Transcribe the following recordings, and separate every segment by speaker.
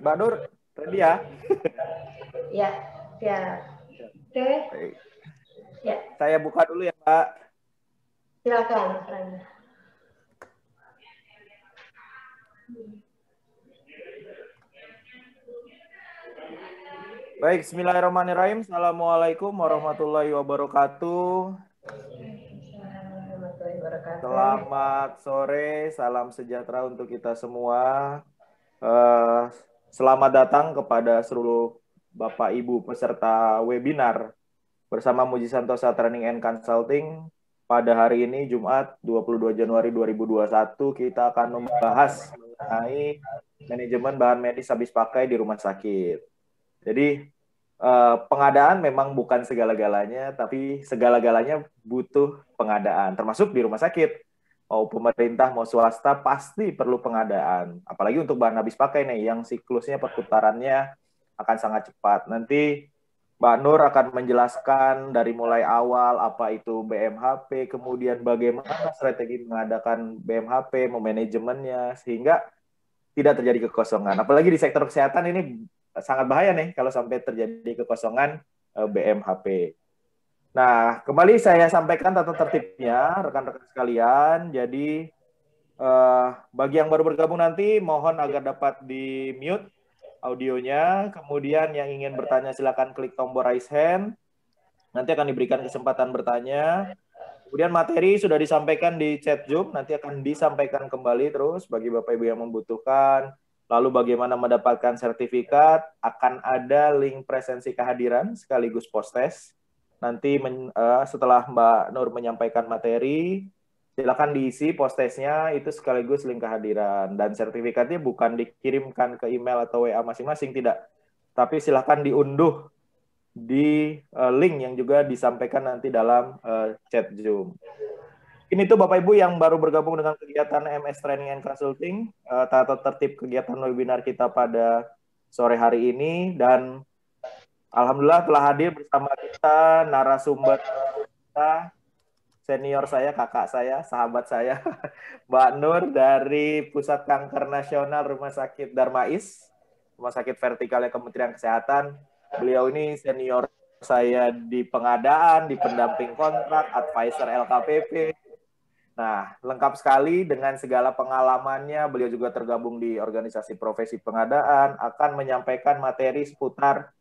Speaker 1: Mbak Nur, ready ya?
Speaker 2: Ya, ya. Oke.
Speaker 1: Baik.
Speaker 2: Ya,
Speaker 1: Saya buka dulu ya, Mbak.
Speaker 2: silakan, Mas Rangga.
Speaker 1: Baik, bismillahirrahmanirrahim. Assalamualaikum warahmatullahi wabarakatuh.
Speaker 2: Warahmatullahi wabarakatuh.
Speaker 1: Selamat sore, salam sejahtera untuk kita semua. Eh, Selamat datang kepada seluruh Bapak Ibu peserta webinar bersama Muji Santosa Training and Consulting. Pada hari ini, Jumat 22 Januari 2021, kita akan membahas mengenai manajemen bahan medis habis pakai di rumah sakit. Jadi, pengadaan memang bukan segala-galanya, tapi segala-galanya butuh pengadaan, termasuk di rumah sakit. Mau pemerintah, mau swasta, pasti perlu pengadaan. Apalagi untuk bahan habis pakai nih, yang siklusnya perputarannya akan sangat cepat. Nanti Mbak Nur akan menjelaskan dari mulai awal apa itu BMHP, kemudian bagaimana strategi mengadakan BMHP, memanajemennya, sehingga tidak terjadi kekosongan. Apalagi di sektor kesehatan ini sangat bahaya nih kalau sampai terjadi kekosongan BMHP. Nah, kembali saya sampaikan tata tertibnya, rekan-rekan sekalian. Jadi, bagi yang baru bergabung nanti, mohon agar dapat di-mute audionya. Kemudian yang ingin bertanya silakan klik tombol raise hand. Nanti akan diberikan kesempatan bertanya. Kemudian materi sudah disampaikan di chat Zoom, nanti akan disampaikan kembali terus bagi Bapak Ibu yang membutuhkan. Lalu bagaimana mendapatkan sertifikat, akan ada link presensi kehadiran sekaligus post-test. Nanti setelah Mbak Nur menyampaikan materi, silakan diisi post-testnya, itu sekaligus link kehadiran. Dan sertifikatnya bukan dikirimkan ke email atau WA masing-masing, tidak. Tapi silakan diunduh di link yang juga disampaikan nanti dalam chat Zoom. Ini tuh Bapak Ibu yang baru bergabung dengan kegiatan MS Training and Consulting, tata tertib kegiatan webinar kita pada sore hari ini, dan alhamdulillah telah hadir bersama kita narasumber kita, senior saya, kakak saya, sahabat saya, Mbak Nur dari Pusat Kanker Nasional Rumah Sakit Darmais, Rumah Sakit Vertikalnya Kementerian Kesehatan. Beliau ini senior saya di pengadaan, di pendamping kontrak, advisor LKPP. Nah, lengkap sekali dengan segala pengalamannya. Beliau juga tergabung di organisasi profesi pengadaan, akan menyampaikan materi seputar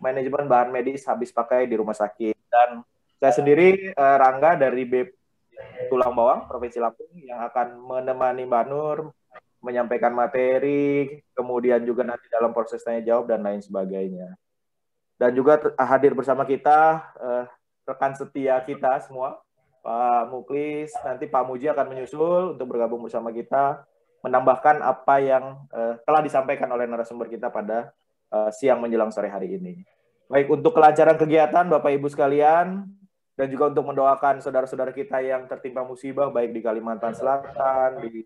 Speaker 1: manajemen bahan medis habis pakai di rumah sakit. Dan saya sendiri, Rangga dari BP Tulang Bawang, Provinsi Lampung, yang akan menemani Mbak Nur, menyampaikan materi, kemudian juga nanti dalam proses tanya jawab dan lain sebagainya. Dan juga hadir bersama kita rekan setia kita semua, Pak Muklis, nanti Pak Muji akan menyusul untuk bergabung bersama kita, menambahkan apa yang telah disampaikan oleh narasumber kita pada siang menjelang sore hari ini. Baik, untuk kelancaran kegiatan Bapak Ibu sekalian, dan juga untuk mendoakan saudara-saudara kita yang tertimpa musibah, baik di Kalimantan Selatan, di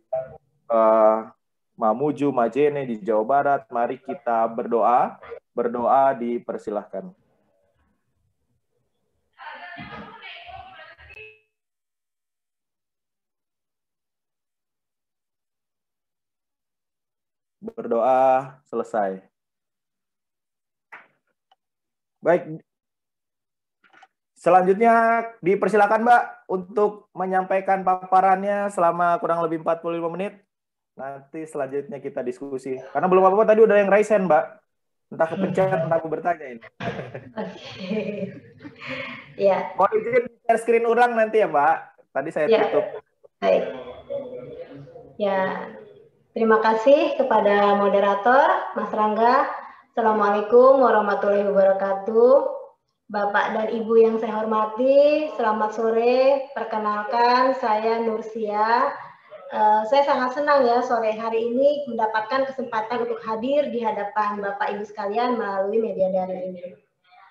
Speaker 1: Mamuju, Majene, di Jawa Barat, mari kita berdoa. Berdoa dipersilahkan. Berdoa selesai. Baik. Selanjutnya dipersilakan Mbak untuk menyampaikan paparannya selama kurang lebih 45 menit. Nanti selanjutnya kita diskusi. Karena belum apa-apa tadi udah yang raise hand, Mbak. Entah kepencet, entah aku bertanya ini.
Speaker 2: Oke. Ya.
Speaker 1: Mau izin share screen ulang nanti ya, Mbak. Tadi saya tutup.
Speaker 2: Baik. Ya. Terima kasih kepada moderator, Mas Rangga. Assalamualaikum warahmatullahi wabarakatuh. Bapak dan Ibu yang saya hormati, selamat sore. Perkenalkan, saya Nursia. Saya sangat senang ya sore hari ini mendapatkan kesempatan untuk hadir di hadapan Bapak Ibu sekalian melalui media daring ini.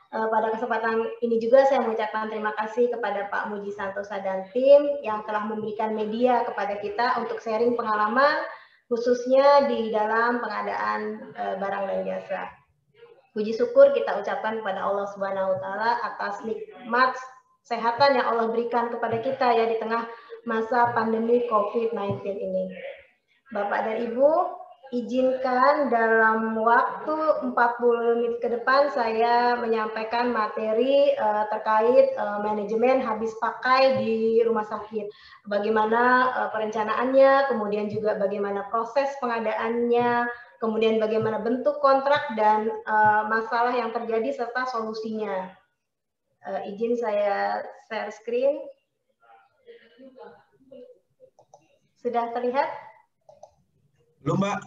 Speaker 2: Pada kesempatan ini juga saya mengucapkan terima kasih kepada Pak Muji Santosa dan tim yang telah memberikan media kepada kita untuk sharing pengalaman khususnya di dalam pengadaan barang dan jasa. Puji syukur kita ucapkan kepada Allah Subhanahu wa taala atas nikmat kesehatan yang Allah berikan kepada kita ya di tengah masa pandemi COVID-19 ini. Bapak dan Ibu, izinkan dalam waktu 40 menit ke depan saya menyampaikan materi terkait manajemen habis pakai di rumah sakit. Bagaimana perencanaannya, kemudian juga bagaimana proses pengadaannya, kemudian bagaimana bentuk kontrak dan masalah yang terjadi serta solusinya. Izin saya share screen. Sudah terlihat?
Speaker 3: Belum, Mbak.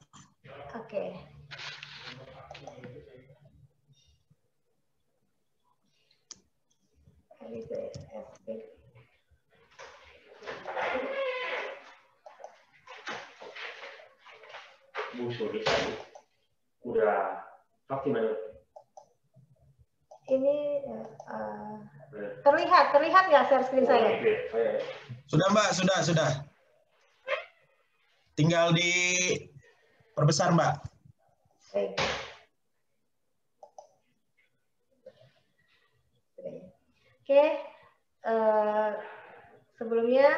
Speaker 2: Oke.
Speaker 4: Bu Suri udah gimana?
Speaker 2: Ini terlihat nggak share screen saya?
Speaker 3: Sudah, Mbak, sudah. Tinggal di perbesar, Mbak.
Speaker 2: Baik. Oke, sebelumnya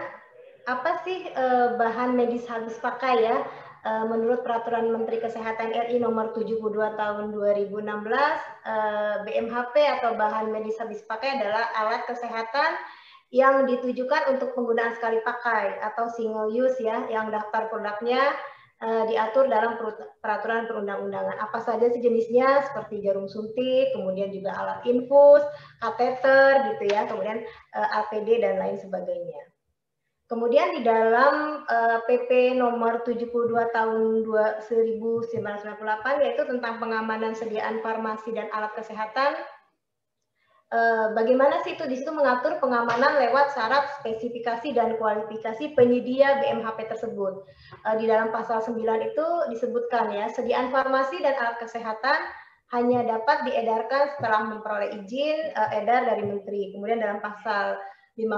Speaker 2: apa sih bahan medis habis pakai ya? Menurut Peraturan Menteri Kesehatan RI Nomor 72 Tahun 2016, BMHP atau bahan medis habis pakai adalah alat kesehatan yang ditujukan untuk penggunaan sekali pakai atau single use ya, yang daftar produknya diatur dalam peraturan perundang-undangan. Apa saja sih jenisnya, seperti jarum suntik, kemudian juga alat infus, kateter gitu ya, kemudian APD dan lain sebagainya. Kemudian di dalam PP nomor 72 tahun 1998 yaitu tentang pengamanan sediaan farmasi dan alat kesehatan. Bagaimana sih itu di situ mengatur pengamanan lewat syarat, spesifikasi dan kualifikasi penyedia BMHP tersebut. Di dalam pasal 9 itu disebutkan ya, sediaan farmasi dan alat kesehatan hanya dapat diedarkan setelah memperoleh izin edar dari menteri. Kemudian dalam pasal 15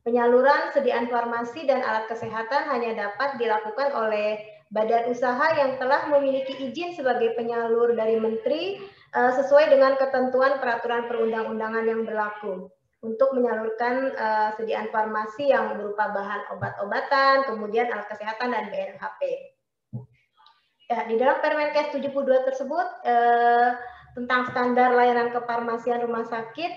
Speaker 2: penyaluran sediaan farmasi dan alat kesehatan hanya dapat dilakukan oleh badan usaha yang telah memiliki izin sebagai penyalur dari menteri sesuai dengan ketentuan peraturan perundang-undangan yang berlaku untuk menyalurkan sediaan farmasi yang berupa bahan obat-obatan, kemudian alat kesehatan dan BMHP. Ya, di dalam Permenkes 72 tersebut tentang standar layanan kefarmasian rumah sakit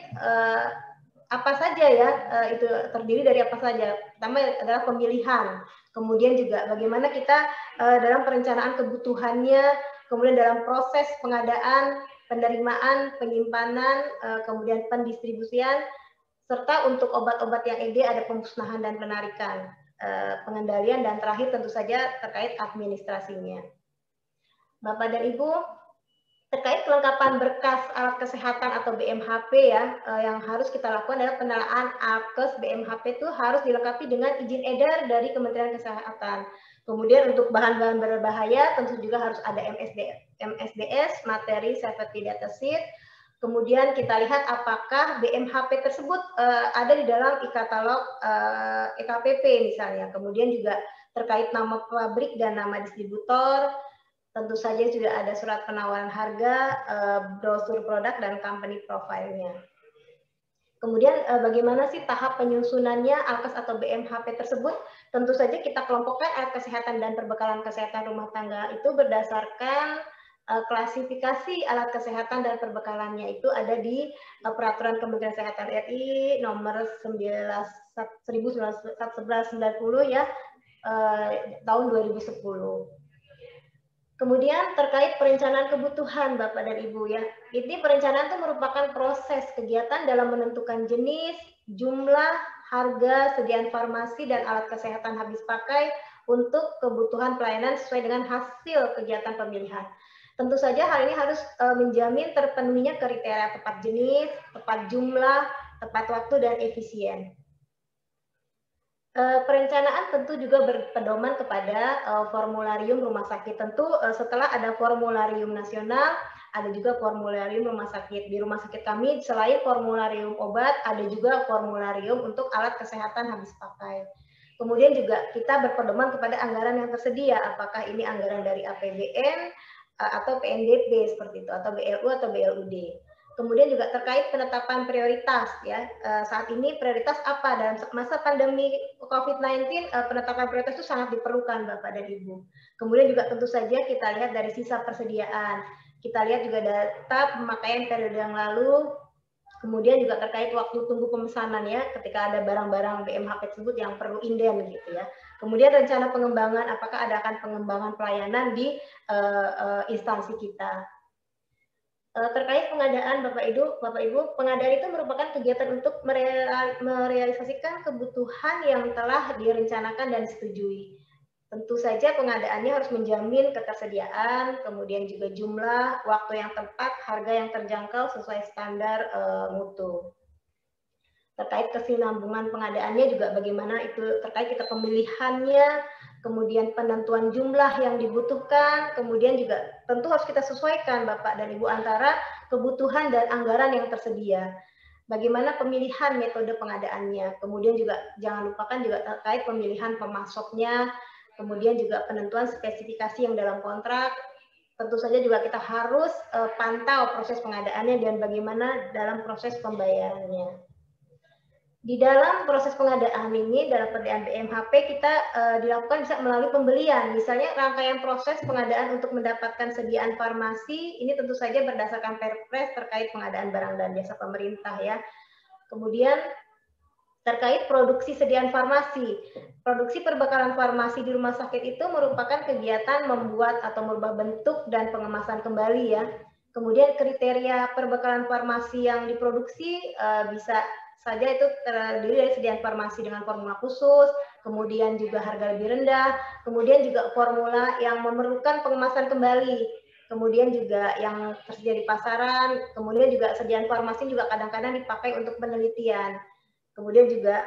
Speaker 2: apa saja ya, itu terdiri dari apa saja. Pertama adalah pemilihan, kemudian juga bagaimana kita dalam perencanaan kebutuhannya, kemudian dalam proses pengadaan, penerimaan, penyimpanan, kemudian pendistribusian, serta untuk obat-obat yang ED ada pemusnahan dan penarikan, pengendalian, dan terakhir tentu saja terkait administrasinya. Bapak dan Ibu, terkait kelengkapan berkas alat kesehatan atau BMHP ya, yang harus kita lakukan adalah penalaan alkes BMHP itu harus dilengkapi dengan izin edar dari Kementerian Kesehatan. Kemudian untuk bahan-bahan berbahaya tentu juga harus ada MSDS, materi safety data sheet. Kemudian kita lihat apakah BMHP tersebut ada di dalam e-katalog EKPP misalnya. Kemudian juga terkait nama pabrik dan nama distributor. Tentu saja sudah ada surat penawaran harga, brosur produk, dan company profile-nya. Kemudian bagaimana sih tahap penyusunannya alkes atau BMHP tersebut? Tentu saja kita kelompokkan alat kesehatan dan perbekalan kesehatan rumah tangga itu berdasarkan klasifikasi alat kesehatan dan perbekalannya itu ada di Peraturan Kementerian Kesehatan RI nomor 1190 ya, tahun 2010. Kemudian terkait perencanaan kebutuhan Bapak dan Ibu ya. Ini perencanaan itu merupakan proses kegiatan dalam menentukan jenis, jumlah, harga, sediaan farmasi dan alat kesehatan habis pakai untuk kebutuhan pelayanan sesuai dengan hasil kegiatan pemilihan. Tentu saja hal ini harus menjamin terpenuhinya kriteria tepat jenis, tepat jumlah, tepat waktu dan efisien. Perencanaan tentu juga berpedoman kepada formularium rumah sakit. Tentu setelah ada formularium nasional, ada juga formularium rumah sakit. Di rumah sakit kami selain formularium obat, ada juga formularium untuk alat kesehatan habis pakai. Kemudian juga kita berpedoman kepada anggaran yang tersedia, apakah ini anggaran dari APBN atau PNDP seperti itu, atau BLU atau BLUD. Kemudian juga terkait penetapan prioritas ya. Saat ini prioritas apa dalam masa pandemi COVID-19, penetapan prioritas itu sangat diperlukan Bapak dan Ibu. Kemudian juga tentu saja kita lihat dari sisa persediaan. Kita lihat juga data pemakaian periode yang lalu, kemudian juga terkait waktu tunggu pemesanan ya, ketika ada barang-barang BMHP tersebut yang perlu inden gitu ya. Kemudian rencana pengembangan, apakah ada akan pengembangan pelayanan di instansi kita. Terkait pengadaan Bapak Ibu, pengadaan itu merupakan kegiatan untuk merealisasikan kebutuhan yang telah direncanakan dan disetujui. Tentu saja pengadaannya harus menjamin ketersediaan, kemudian juga jumlah, waktu yang tepat, harga yang terjangkau sesuai standar mutu. Terkait kesinambungan pengadaannya juga bagaimana itu terkait kita pemilihannya, kemudian penentuan jumlah yang dibutuhkan, kemudian juga tentu harus kita sesuaikan Bapak dan Ibu antara kebutuhan dan anggaran yang tersedia. Bagaimana pemilihan metode pengadaannya, kemudian juga jangan lupakan juga terkait pemilihan pemasoknya, kemudian juga penentuan spesifikasi yang dalam kontrak. Tentu saja juga kita harus pantau proses pengadaannya dan bagaimana dalam proses pembayarannya. Di dalam proses pengadaan ini, dalam pengadaan BMHP kita dilakukan bisa melalui pembelian. Misalnya rangkaian proses pengadaan untuk mendapatkan sediaan farmasi, ini tentu saja berdasarkan Perpres terkait pengadaan barang dan jasa pemerintah ya. Kemudian terkait produksi sediaan farmasi. Produksi perbekalan farmasi di rumah sakit itu merupakan kegiatan membuat atau merubah bentuk dan pengemasan kembali ya. Kemudian kriteria perbekalan farmasi yang diproduksi bisa saja itu terdiri dari sediaan farmasi dengan formula khusus, kemudian juga harga lebih rendah, kemudian juga formula yang memerlukan pengemasan kembali, kemudian juga yang tersedia di pasaran, kemudian juga sediaan farmasi juga kadang-kadang dipakai untuk penelitian. Kemudian juga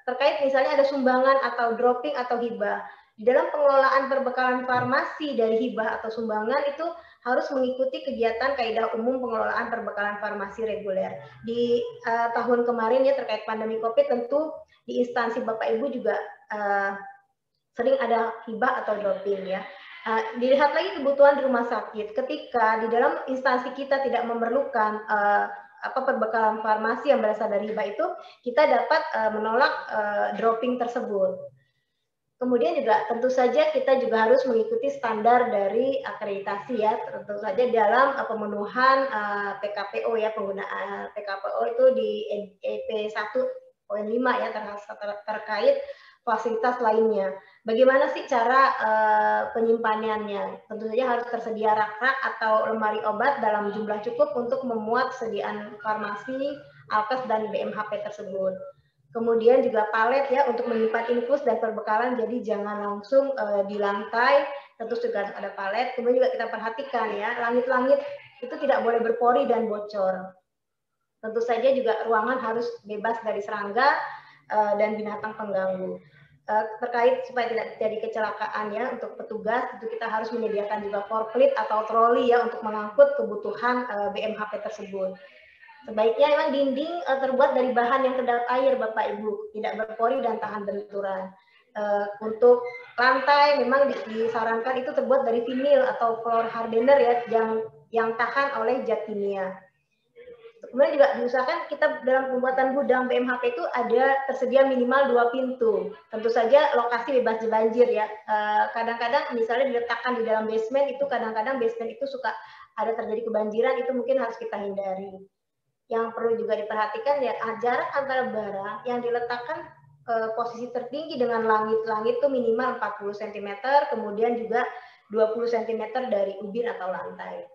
Speaker 2: terkait misalnya ada sumbangan atau dropping atau hibah. Di dalam pengelolaan perbekalan farmasi dari hibah atau sumbangan itu harus mengikuti kegiatan kaidah umum pengelolaan perbekalan farmasi reguler. Di tahun kemarin ya terkait pandemi COVID tentu di instansi Bapak Ibu juga sering ada hibah atau dropping ya. Dilihat lagi kebutuhan di rumah sakit. Ketika di dalam instansi kita tidak memerlukan perbekalan farmasi yang berasal dari hibah itu, kita dapat menolak dropping tersebut. Kemudian juga tentu saja kita juga harus mengikuti standar dari akreditasi ya, tentu saja dalam pemenuhan PKPO ya, penggunaan PKPO itu di EP 1.5 ya terkait fasilitas lainnya. Bagaimana sih cara penyimpanannya? Tentu saja harus tersedia rak-rak atau lemari obat dalam jumlah cukup untuk memuat sediaan farmasi, alkes dan BMHP tersebut. Kemudian juga palet ya untuk menyimpan infus dan perbekalan, jadi jangan langsung di lantai, tentu juga harus ada palet. Kemudian juga kita perhatikan ya, langit-langit itu tidak boleh berpori dan bocor. Tentu saja juga ruangan harus bebas dari serangga dan binatang pengganggu. Terkait supaya tidak terjadi kecelakaan ya untuk petugas, itu kita harus menyediakan juga forklift atau troli ya untuk mengangkut kebutuhan BMHP tersebut. Sebaiknya memang dinding terbuat dari bahan yang kedap air Bapak Ibu, tidak berpori dan tahan benturan. Untuk lantai memang disarankan itu terbuat dari vinil atau floor hardener ya, yang tahan oleh zat kimia. Kemudian juga diusahakan kita dalam pembuatan gudang BMHP itu ada tersedia minimal 2 pintu. Tentu saja lokasi bebas banjir ya. Kadang-kadang misalnya diletakkan di dalam basement itu, kadang-kadang basement itu suka ada terjadi kebanjiran, itu mungkin harus kita hindari. Yang perlu juga diperhatikan ya, jarak antara barang yang diletakkan posisi tertinggi dengan langit-langit itu minimal 40 cm, kemudian juga 20 cm dari ubin atau lantai.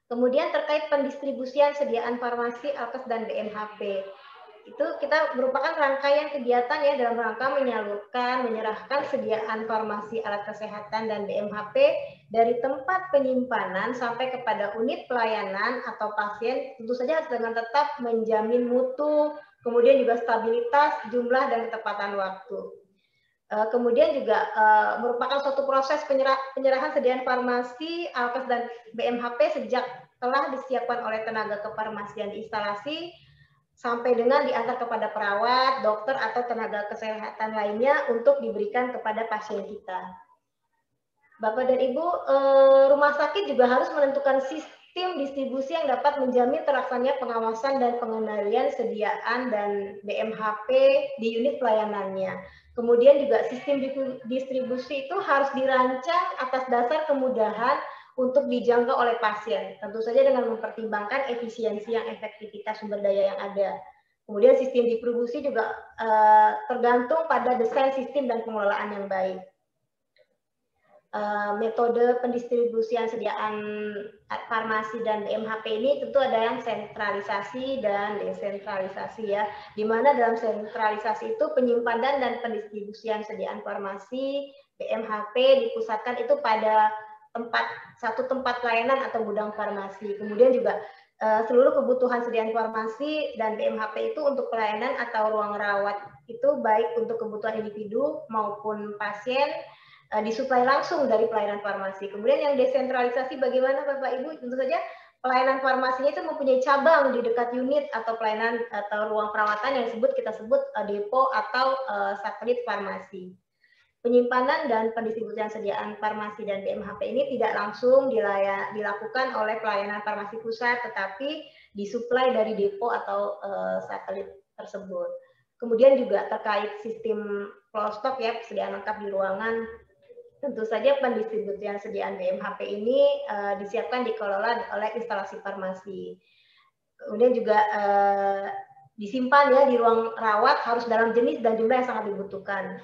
Speaker 2: Kemudian terkait pendistribusian sediaan farmasi, alkes, dan BMHP. Itu kita merupakan rangkaian kegiatan ya dalam rangka menyalurkan, menyerahkan sediaan farmasi, alat kesehatan, dan BMHP dari tempat penyimpanan sampai kepada unit pelayanan atau pasien, tentu saja harus dengan tetap menjamin mutu, kemudian juga stabilitas, jumlah, dan ketepatan waktu. Kemudian juga merupakan suatu proses penyerahan sediaan farmasi, alkes, dan BMHP sejak telah disiapkan oleh tenaga kefarmasian di instalasi sampai dengan diantar kepada perawat, dokter, atau tenaga kesehatan lainnya untuk diberikan kepada pasien kita. Bapak dan Ibu, rumah sakit juga harus menentukan sistem distribusi yang dapat menjamin terlaksananya pengawasan dan pengendalian sediaan dan BMHP di unit pelayanannya. Kemudian juga sistem distribusi itu harus dirancang atas dasar kemudahan untuk dijangkau oleh pasien, tentu saja dengan mempertimbangkan efisiensi yang efektivitas sumber daya yang ada. Kemudian sistem distribusi juga tergantung pada desain sistem dan pengelolaan yang baik. Metode pendistribusian sediaan farmasi dan BMHP ini tentu ada yang sentralisasi dan desentralisasi ya, di mana dalam sentralisasi itu penyimpanan dan pendistribusian sediaan farmasi BMHP dipusatkan itu pada satu tempat pelayanan atau gudang farmasi. Kemudian juga seluruh kebutuhan sediaan farmasi dan BMHP itu untuk pelayanan atau ruang rawat itu baik untuk kebutuhan individu maupun pasien disuplai langsung dari pelayanan farmasi. Kemudian yang desentralisasi bagaimana Bapak Ibu? Tentu saja pelayanan farmasinya itu mempunyai cabang di dekat unit atau pelayanan atau ruang perawatan yang kita sebut depo atau satelit farmasi. Penyimpanan dan pendistribusian sediaan farmasi dan BMHP ini tidak langsung dilakukan oleh pelayanan farmasi pusat, tetapi disuplai dari depo atau satelit tersebut. Kemudian juga terkait sistem floor stock ya, persediaan lengkap di ruangan. Tentu saja pendistribusian sediaan BMHP ini disiapkan dikelola oleh instalasi farmasi. Kemudian juga disimpan ya di ruang rawat harus dalam jenis dan jumlah yang sangat dibutuhkan.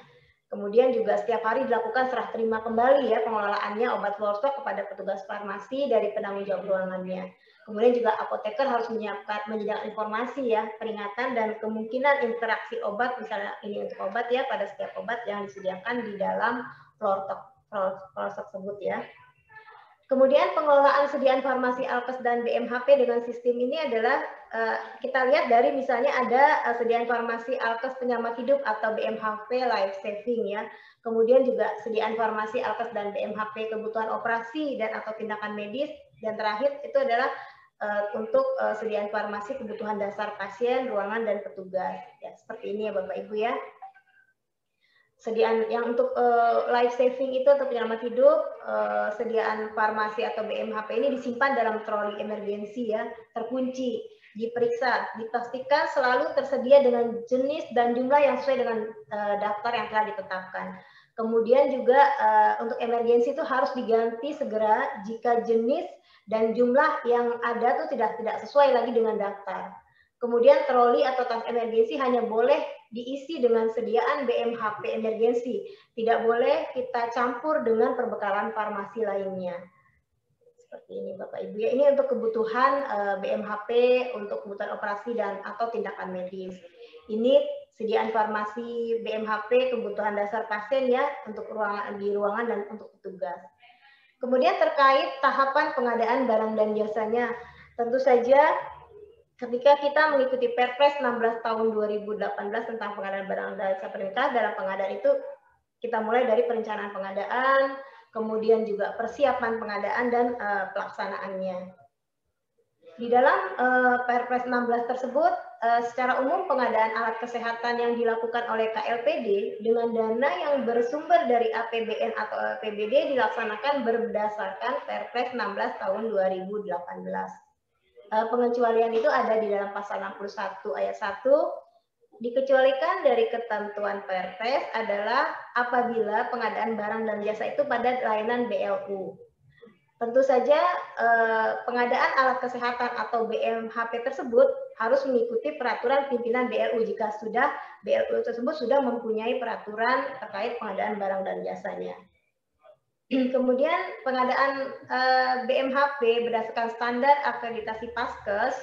Speaker 2: Kemudian juga setiap hari dilakukan serah terima kembali ya pengelolaannya obat floor stock kepada petugas farmasi dari penanggung jawab ruangannya. Kemudian juga apoteker harus menyediakan informasi ya, peringatan dan kemungkinan interaksi obat, misalnya ini untuk obat ya, pada setiap obat yang disediakan di dalam floor stock tersebut ya. Kemudian pengelolaan sediaan farmasi Alkes dan BMHP dengan sistem ini adalah kita lihat dari misalnya ada sediaan farmasi Alkes penyelamat hidup atau BMHP life saving ya. Kemudian juga sediaan farmasi Alkes dan BMHP kebutuhan operasi dan atau tindakan medis, dan terakhir itu adalah untuk sediaan farmasi kebutuhan dasar pasien, ruangan dan petugas. Ya, seperti ini ya Bapak Ibu ya. Sediaan yang untuk life saving itu atau penyelamat hidup, sediaan farmasi atau BMHP ini disimpan dalam troli emergensi ya, terkunci, diperiksa, dipastikan selalu tersedia dengan jenis dan jumlah yang sesuai dengan daftar yang telah ditetapkan. Kemudian juga untuk emergensi itu harus diganti segera jika jenis dan jumlah yang ada tuh tidak sesuai lagi dengan daftar. Kemudian troli atau tas emergensi hanya boleh diisi dengan sediaan BMHP emergensi. Tidak boleh kita campur dengan perbekalan farmasi lainnya. Seperti ini Bapak Ibu ya. Ini untuk kebutuhan BMHP untuk kebutuhan operasi dan atau tindakan medis. Ini sediaan farmasi BMHP kebutuhan dasar pasien ya, untuk di ruangan dan untuk petugas. Kemudian terkait tahapan pengadaan barang dan jasanya, tentu saja ketika kita mengikuti Perpres 16 tahun 2018 tentang pengadaan barang dan jasa perintah, dalam pengadaan itu kita mulai dari perencanaan pengadaan, kemudian juga persiapan pengadaan dan pelaksanaannya. Di dalam Perpres 16 tersebut, secara umum pengadaan alat kesehatan yang dilakukan oleh KLPD dengan dana yang bersumber dari APBN atau APBD dilaksanakan berdasarkan Perpres 16 tahun 2018. Pengecualian itu ada di dalam pasal 61 ayat 1. Dikecualikan dari ketentuan Perpres adalah apabila pengadaan barang dan jasa itu pada layanan BLU. Tentu saja pengadaan alat kesehatan atau BMHP tersebut harus mengikuti peraturan pimpinan BLU jika sudah BLU tersebut sudah mempunyai peraturan terkait pengadaan barang dan jasanya. Kemudian pengadaan BMHP berdasarkan standar akreditasi Paskes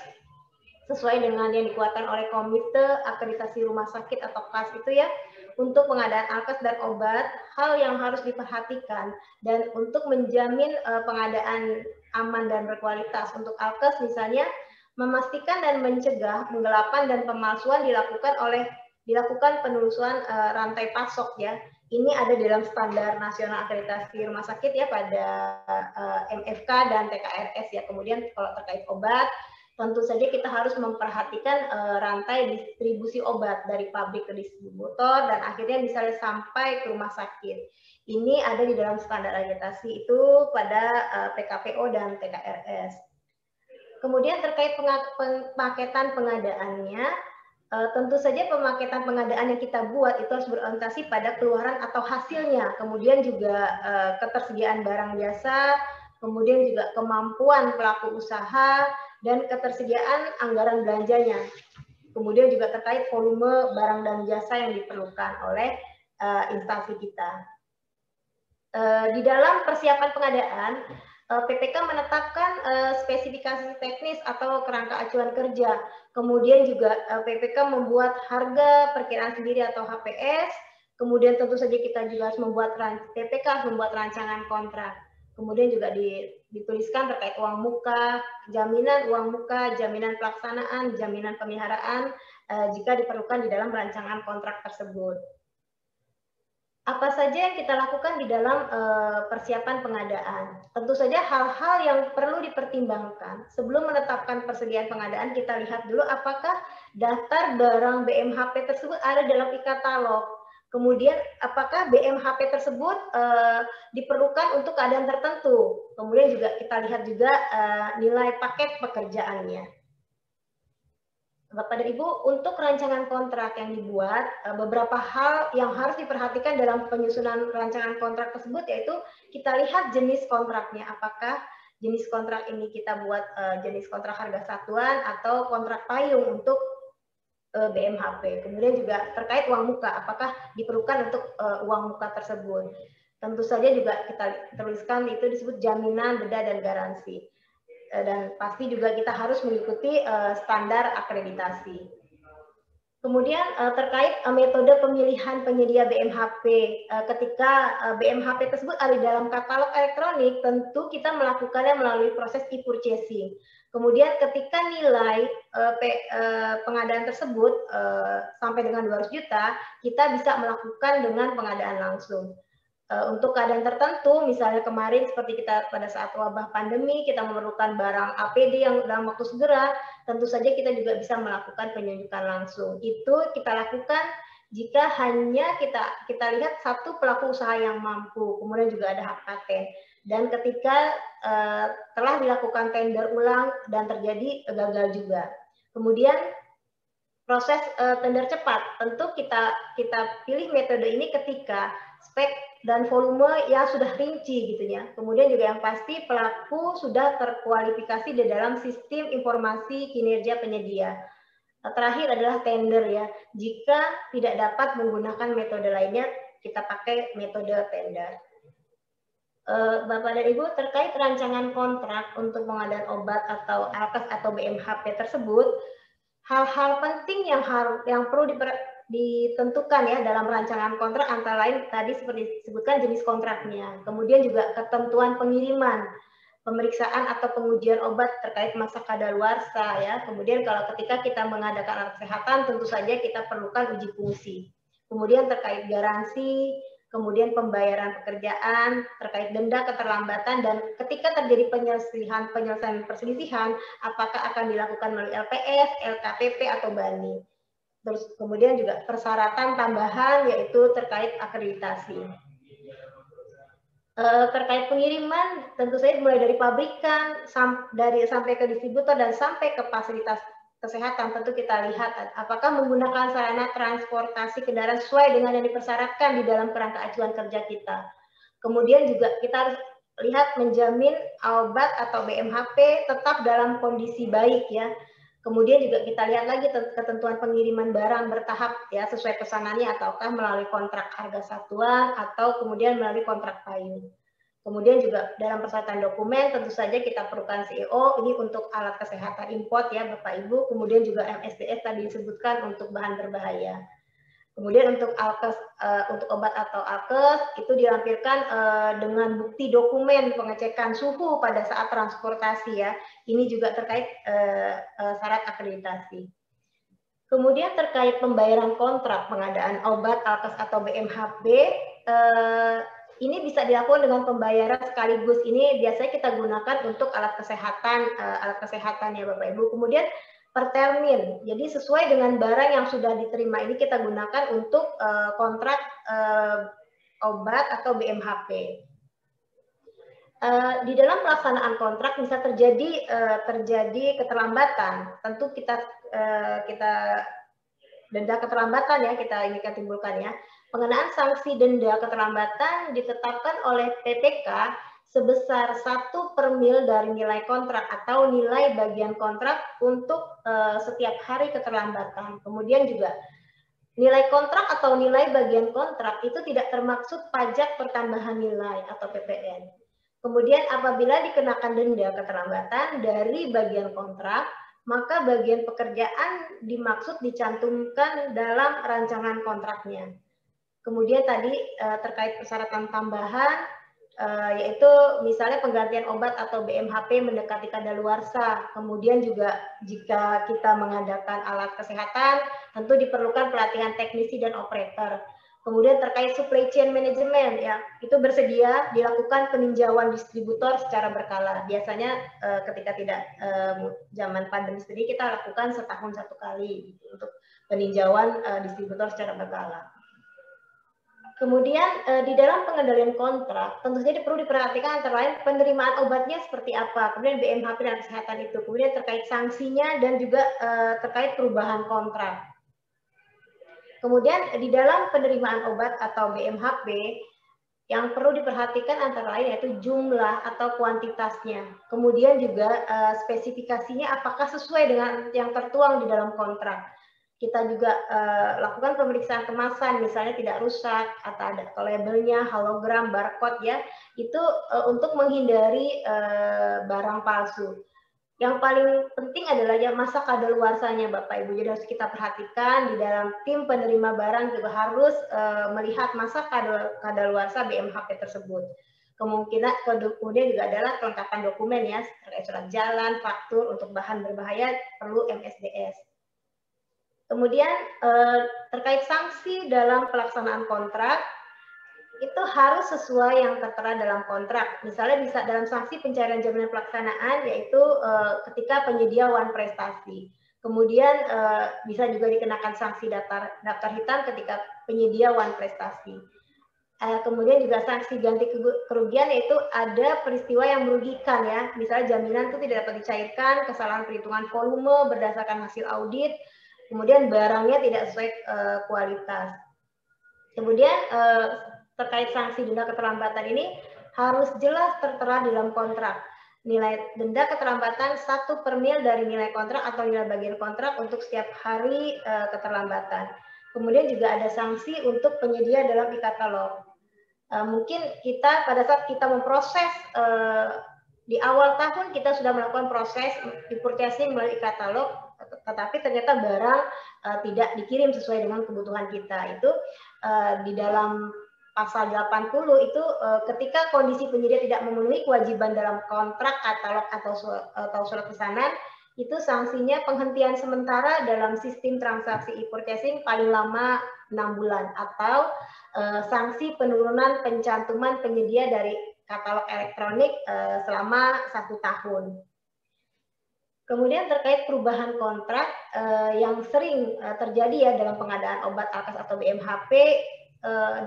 Speaker 2: sesuai dengan yang dikeluarkan oleh Komite Akreditasi Rumah Sakit atau KAS itu ya, untuk pengadaan alkes dan obat, hal yang harus diperhatikan dan untuk menjamin pengadaan aman dan berkualitas untuk alkes misalnya memastikan dan mencegah penggelapan dan pemalsuan dilakukan penelusuran rantai pasok ya. Ini ada dalam standar nasional akreditasi rumah sakit ya pada MFK dan TKRS ya. Kemudian kalau terkait obat, tentu saja kita harus memperhatikan rantai distribusi obat dari pabrik ke distributor dan akhirnya misalnya sampai ke rumah sakit. Ini ada di dalam standar akreditasi itu pada PKPO dan TKRS. Kemudian terkait pemaketan pengadaannya, tentu saja pemaketan pengadaan yang kita buat itu harus berorientasi pada keluaran atau hasilnya, kemudian juga ketersediaan barang jasa, kemudian juga kemampuan pelaku usaha, dan ketersediaan anggaran belanjanya. Kemudian juga terkait volume barang dan jasa yang diperlukan oleh instansi kita. Di dalam persiapan pengadaan, PPK menetapkan spesifikasi teknis atau kerangka acuan kerja. Kemudian juga PPK membuat harga perkiraan sendiri atau HPS. Kemudian tentu saja kita juga harus membuat PPK harus membuat rancangan kontrak. Kemudian juga dituliskan terkait uang muka, jaminan pelaksanaan, jaminan pemeliharaan jika diperlukan di dalam rancangan kontrak tersebut. Apa saja yang kita lakukan di dalam persiapan pengadaan? Tentu saja hal-hal yang perlu dipertimbangkan. Sebelum menetapkan persediaan pengadaan, kita lihat dulu apakah daftar barang BMHP tersebut ada dalam e-katalog. Kemudian apakah BMHP tersebut diperlukan untuk keadaan tertentu. Kemudian juga kita lihat juga nilai paket pekerjaannya. Bapak dan Ibu, untuk rancangan kontrak yang dibuat, beberapa hal yang harus diperhatikan dalam penyusunan rancangan kontrak tersebut yaitu kita lihat jenis kontraknya. Apakah jenis kontrak ini kita buat jenis kontrak harga satuan atau kontrak payung untuk BMHP. Kemudian juga terkait uang muka, apakah diperlukan untuk uang muka tersebut. Tentu saja juga kita tuliskan itu disebut jaminan, beda, dan garansi. Dan pasti juga kita harus mengikuti standar akreditasi. Kemudian terkait metode pemilihan penyedia BMHP, ketika BMHP tersebut ada di dalam katalog elektronik, tentu kita melakukannya melalui proses e-purchasing. Kemudian ketika nilai pengadaan tersebut sampai dengan 200 juta, kita bisa melakukan dengan pengadaan langsung. Untuk keadaan tertentu, misalnya kemarin seperti kita pada saat wabah pandemi, kita memerlukan barang APD yang dalam waktu segera, tentu saja kita juga bisa melakukan penyunjukan langsung. Itu kita lakukan jika hanya kita lihat satu pelaku usaha yang mampu, kemudian juga ada hak paten. Dan ketika telah dilakukan tender ulang dan terjadi gagal juga. Kemudian proses tender cepat, tentu kita pilih metode ini ketika spek dan volume yang sudah rinci gitu ya. Kemudian juga yang pasti pelaku sudah terkualifikasi di dalam sistem informasi kinerja penyedia. Terakhir adalah tender ya. Jika tidak dapat menggunakan metode lainnya, kita pakai metode tender. Bapak dan Ibu, terkait rancangan kontrak untuk pengadaan obat atau alkes atau BMHP tersebut, hal-hal penting yang perlu ditentukan ya dalam rancangan kontrak antara lain tadi seperti disebutkan jenis kontraknya, kemudian juga ketentuan pengiriman, pemeriksaan atau pengujian obat terkait masa kadaluarsa ya. Kemudian kalau ketika kita mengadakan alat kesehatan tentu saja kita perlukan uji fungsi. Kemudian terkait garansi, kemudian pembayaran pekerjaan, terkait denda keterlambatan, dan ketika terjadi penyelesaian perselisihan, apakah akan dilakukan melalui LPS, LKPP, atau BANI. Terus kemudian juga persyaratan tambahan yaitu terkait akreditasi. Terkait pengiriman, tentu saja mulai dari pabrikan, sampai ke distributor, dan sampai ke fasilitas kesehatan, tentu kita lihat apakah menggunakan sarana transportasi kendaraan sesuai dengan yang dipersyaratkan di dalam kerangka acuan kerja kita. Kemudian juga kita harus lihat menjamin obat atau BMHP tetap dalam kondisi baik ya. Kemudian juga kita lihat lagi ketentuan pengiriman barang bertahap ya sesuai pesanannya, ataukah melalui kontrak harga satuan atau kemudian melalui kontrak payung. Kemudian juga dalam persyaratan dokumen tentu saja kita perlukan CEO ini untuk alat kesehatan import ya Bapak Ibu. Kemudian juga MSDS tadi disebutkan untuk bahan berbahaya. Kemudian untuk alkes, untuk obat atau alkes itu dilampirkan dengan bukti dokumen pengecekan suhu pada saat transportasi ya. Ini juga terkait syarat akreditasi. Kemudian terkait pembayaran kontrak pengadaan obat, alkes atau BMHP, ini bisa dilakukan dengan pembayaran sekaligus. Ini biasanya kita gunakan untuk alat kesehatan ya Bapak Ibu. Kemudian per termin. Jadi sesuai dengan barang yang sudah diterima ini kita gunakan untuk kontrak obat atau BMHP. Di dalam pelaksanaan kontrak bisa terjadi keterlambatan. Tentu kita denda keterlambatan ya kita ini timbulkan ya. Pengenaan sanksi denda keterlambatan ditetapkan oleh PPK sebesar 1/mil dari nilai kontrak atau nilai bagian kontrak untuk setiap hari keterlambatan. Kemudian juga nilai kontrak atau nilai bagian kontrak itu tidak termaksud pajak pertambahan nilai atau PPN. Kemudian apabila dikenakan denda keterlambatan dari bagian kontrak, maka bagian pekerjaan dimaksud dicantumkan dalam rancangan kontraknya. Kemudian tadi terkait persyaratan tambahan, yaitu misalnya penggantian obat atau BMHP mendekati kadaluarsa. Kemudian juga jika kita mengadakan alat kesehatan, tentu diperlukan pelatihan teknisi dan operator. Kemudian terkait supply chain management, ya itu bersedia dilakukan peninjauan distributor secara berkala. Biasanya ketika tidak zaman pandemi sendiri kita lakukan setahun satu kali untuk peninjauan distributor secara berkala. Kemudian di dalam pengendalian kontrak tentu saja perlu diperhatikan antara lain penerimaan obatnya seperti apa, kemudian BMHP dan kesehatan itu, kemudian terkait sanksinya dan juga terkait perubahan kontrak. Kemudian di dalam penerimaan obat atau BMHP yang perlu diperhatikan antara lain yaitu jumlah atau kuantitasnya. Kemudian juga spesifikasinya apakah sesuai dengan yang tertuang di dalam kontrak. Kita juga lakukan pemeriksaan kemasan, misalnya tidak rusak atau ada labelnya, hologram, barcode ya, itu untuk menghindari barang palsu. Yang paling penting adalah ya masa kadaluarsanya Bapak Ibu. Jadi harus kita perhatikan di dalam tim penerima barang juga harus melihat masa kadaluarsa BMHP tersebut. Kemudian juga adalah kelengkapan dokumen ya, terkait surat jalan, faktur untuk bahan berbahaya perlu MSDS. Kemudian terkait sanksi dalam pelaksanaan kontrak, itu harus sesuai yang tertera dalam kontrak. Misalnya bisa dalam sanksi pencairan jaminan pelaksanaan, yaitu ketika penyedia wan prestasi. Kemudian bisa juga dikenakan sanksi daftar hitam ketika penyedia wan prestasi. Kemudian juga sanksi ganti kerugian, yaitu ada peristiwa yang merugikan ya. Misalnya jaminan itu tidak dapat dicairkan, kesalahan perhitungan volume berdasarkan hasil audit, kemudian barangnya tidak sesuai kualitas. Kemudian terkait sanksi denda keterlambatan ini harus jelas tertera di dalam kontrak. Nilai denda keterlambatan 1/mil dari nilai kontrak atau nilai bagian kontrak untuk setiap hari keterlambatan. Kemudian juga ada sanksi untuk penyedia dalam e-katalog. Mungkin kita pada saat kita memproses di awal tahun kita sudah melakukan proses e-purchasing melalui e-katalog, tetapi ternyata barang tidak dikirim sesuai dengan kebutuhan kita. Itu di dalam pasal 80 itu ketika kondisi penyedia tidak memenuhi kewajiban dalam kontrak, katalog atau surat pesanan, itu sanksinya penghentian sementara dalam sistem transaksi e-purchasing paling lama 6 bulan atau sanksi penurunan pencantuman penyedia dari katalog elektronik selama 1 tahun. Kemudian terkait perubahan kontrak yang sering terjadi ya dalam pengadaan obat alkas atau BMHP,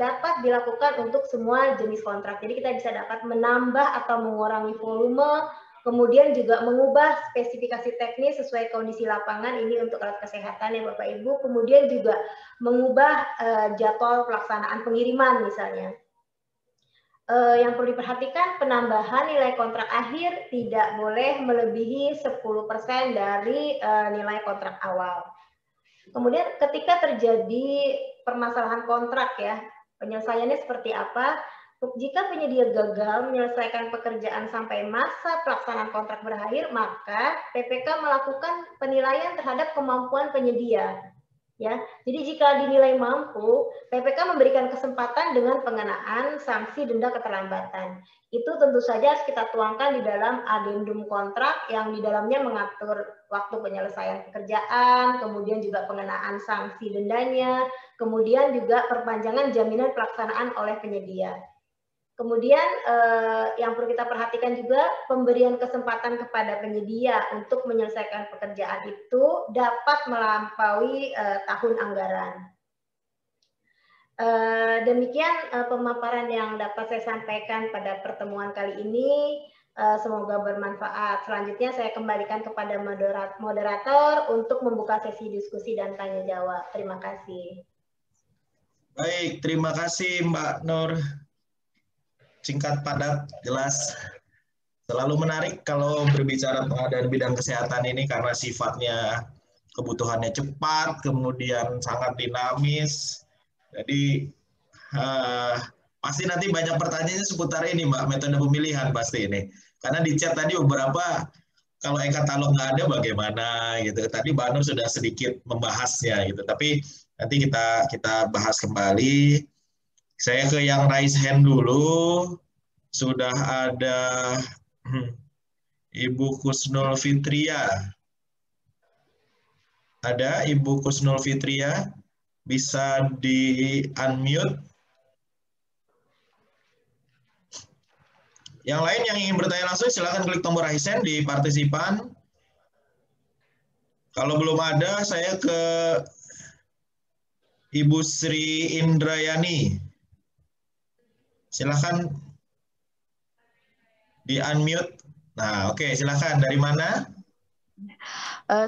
Speaker 2: dapat dilakukan untuk semua jenis kontrak. Jadi kita bisa dapat menambah atau mengurangi volume, kemudian juga mengubah spesifikasi teknis sesuai kondisi lapangan ini untuk alat kesehatan ya Bapak Ibu, kemudian juga mengubah jadwal pelaksanaan pengiriman misalnya. Yang perlu diperhatikan, penambahan nilai kontrak akhir tidak boleh melebihi 10% dari nilai kontrak awal. Kemudian ketika terjadi permasalahan kontrak ya, penyelesaiannya seperti apa? Jika penyedia gagal menyelesaikan pekerjaan sampai masa pelaksanaan kontrak berakhir, maka PPK melakukan penilaian terhadap kemampuan penyedia. Ya, jadi jika dinilai mampu, PPK memberikan kesempatan dengan pengenaan sanksi denda keterlambatan. Itu tentu saja harus kita tuangkan di dalam adendum kontrak yang di dalamnya mengatur waktu penyelesaian pekerjaan, kemudian juga pengenaan sanksi dendanya, kemudian juga perpanjangan jaminan pelaksanaan oleh penyedia. Kemudian yang perlu kita perhatikan juga pemberian kesempatan kepada penyedia untuk menyelesaikan pekerjaan itu dapat melampaui tahun anggaran. Demikian pemaparan yang dapat saya sampaikan pada pertemuan kali ini. Semoga bermanfaat. Selanjutnya saya kembalikan kepada moderator untuk membuka sesi diskusi dan tanya jawab. Terima kasih.
Speaker 3: Baik, terima kasih Mbak Nur. Singkat, padat, jelas. Selalu menarik kalau berbicara pengadaan bidang kesehatan ini karena sifatnya kebutuhannya cepat, kemudian sangat dinamis. Jadi pasti nanti banyak pertanyaannya seputar ini, Mbak, metode pemilihan pasti ini. Karena di chat tadi beberapa, kalau e-katalog nggak ada bagaimana gitu. Tadi Mbak Nur sudah sedikit membahasnya gitu. Tapi nanti kita bahas kembali. Saya ke yang raise hand dulu. Sudah ada Ibu Kusnul Fitria. Ada Ibu Kusnul Fitria? Bisa di-unmute. Yang lain yang ingin bertanya langsung, silakan klik tombol raise hand di partisipan. Kalau belum ada, saya ke Ibu Sri Indrayani. Silakan di-unmute. Nah, oke, silakan. Dari mana?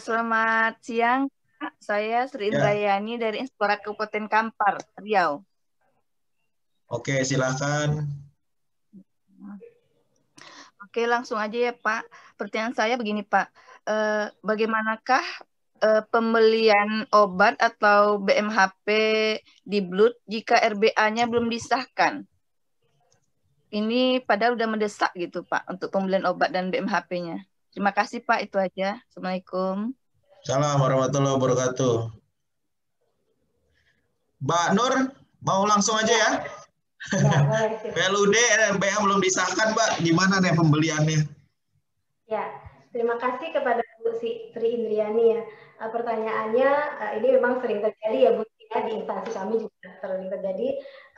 Speaker 5: Selamat siang, Pak. Saya Sri Indrayani dari Inspektorat Kabupaten Kampar, Riau.
Speaker 3: Oke, silakan.
Speaker 5: Oke, langsung aja ya, Pak. Pertanyaan saya begini, Pak. Bagaimanakah pembelian obat atau BMHP di Blood jika RBA-nya belum disahkan? Ini padahal udah mendesak gitu, Pak, untuk pembelian obat dan BMHP-nya. Terima kasih, Pak. Itu aja. Assalamualaikum.
Speaker 3: Assalamualaikum warahmatullahi wabarakatuh. Mbak Nur, mau langsung aja ya? PLUD RBA belum disahkan, Mbak. Gimana nih pembeliannya?
Speaker 2: Ya, terima kasih kepada Bu Sri Indriani ya. Pertanyaannya ini memang sering terjadi ya Bu ya, di instansi kami juga sering terjadi.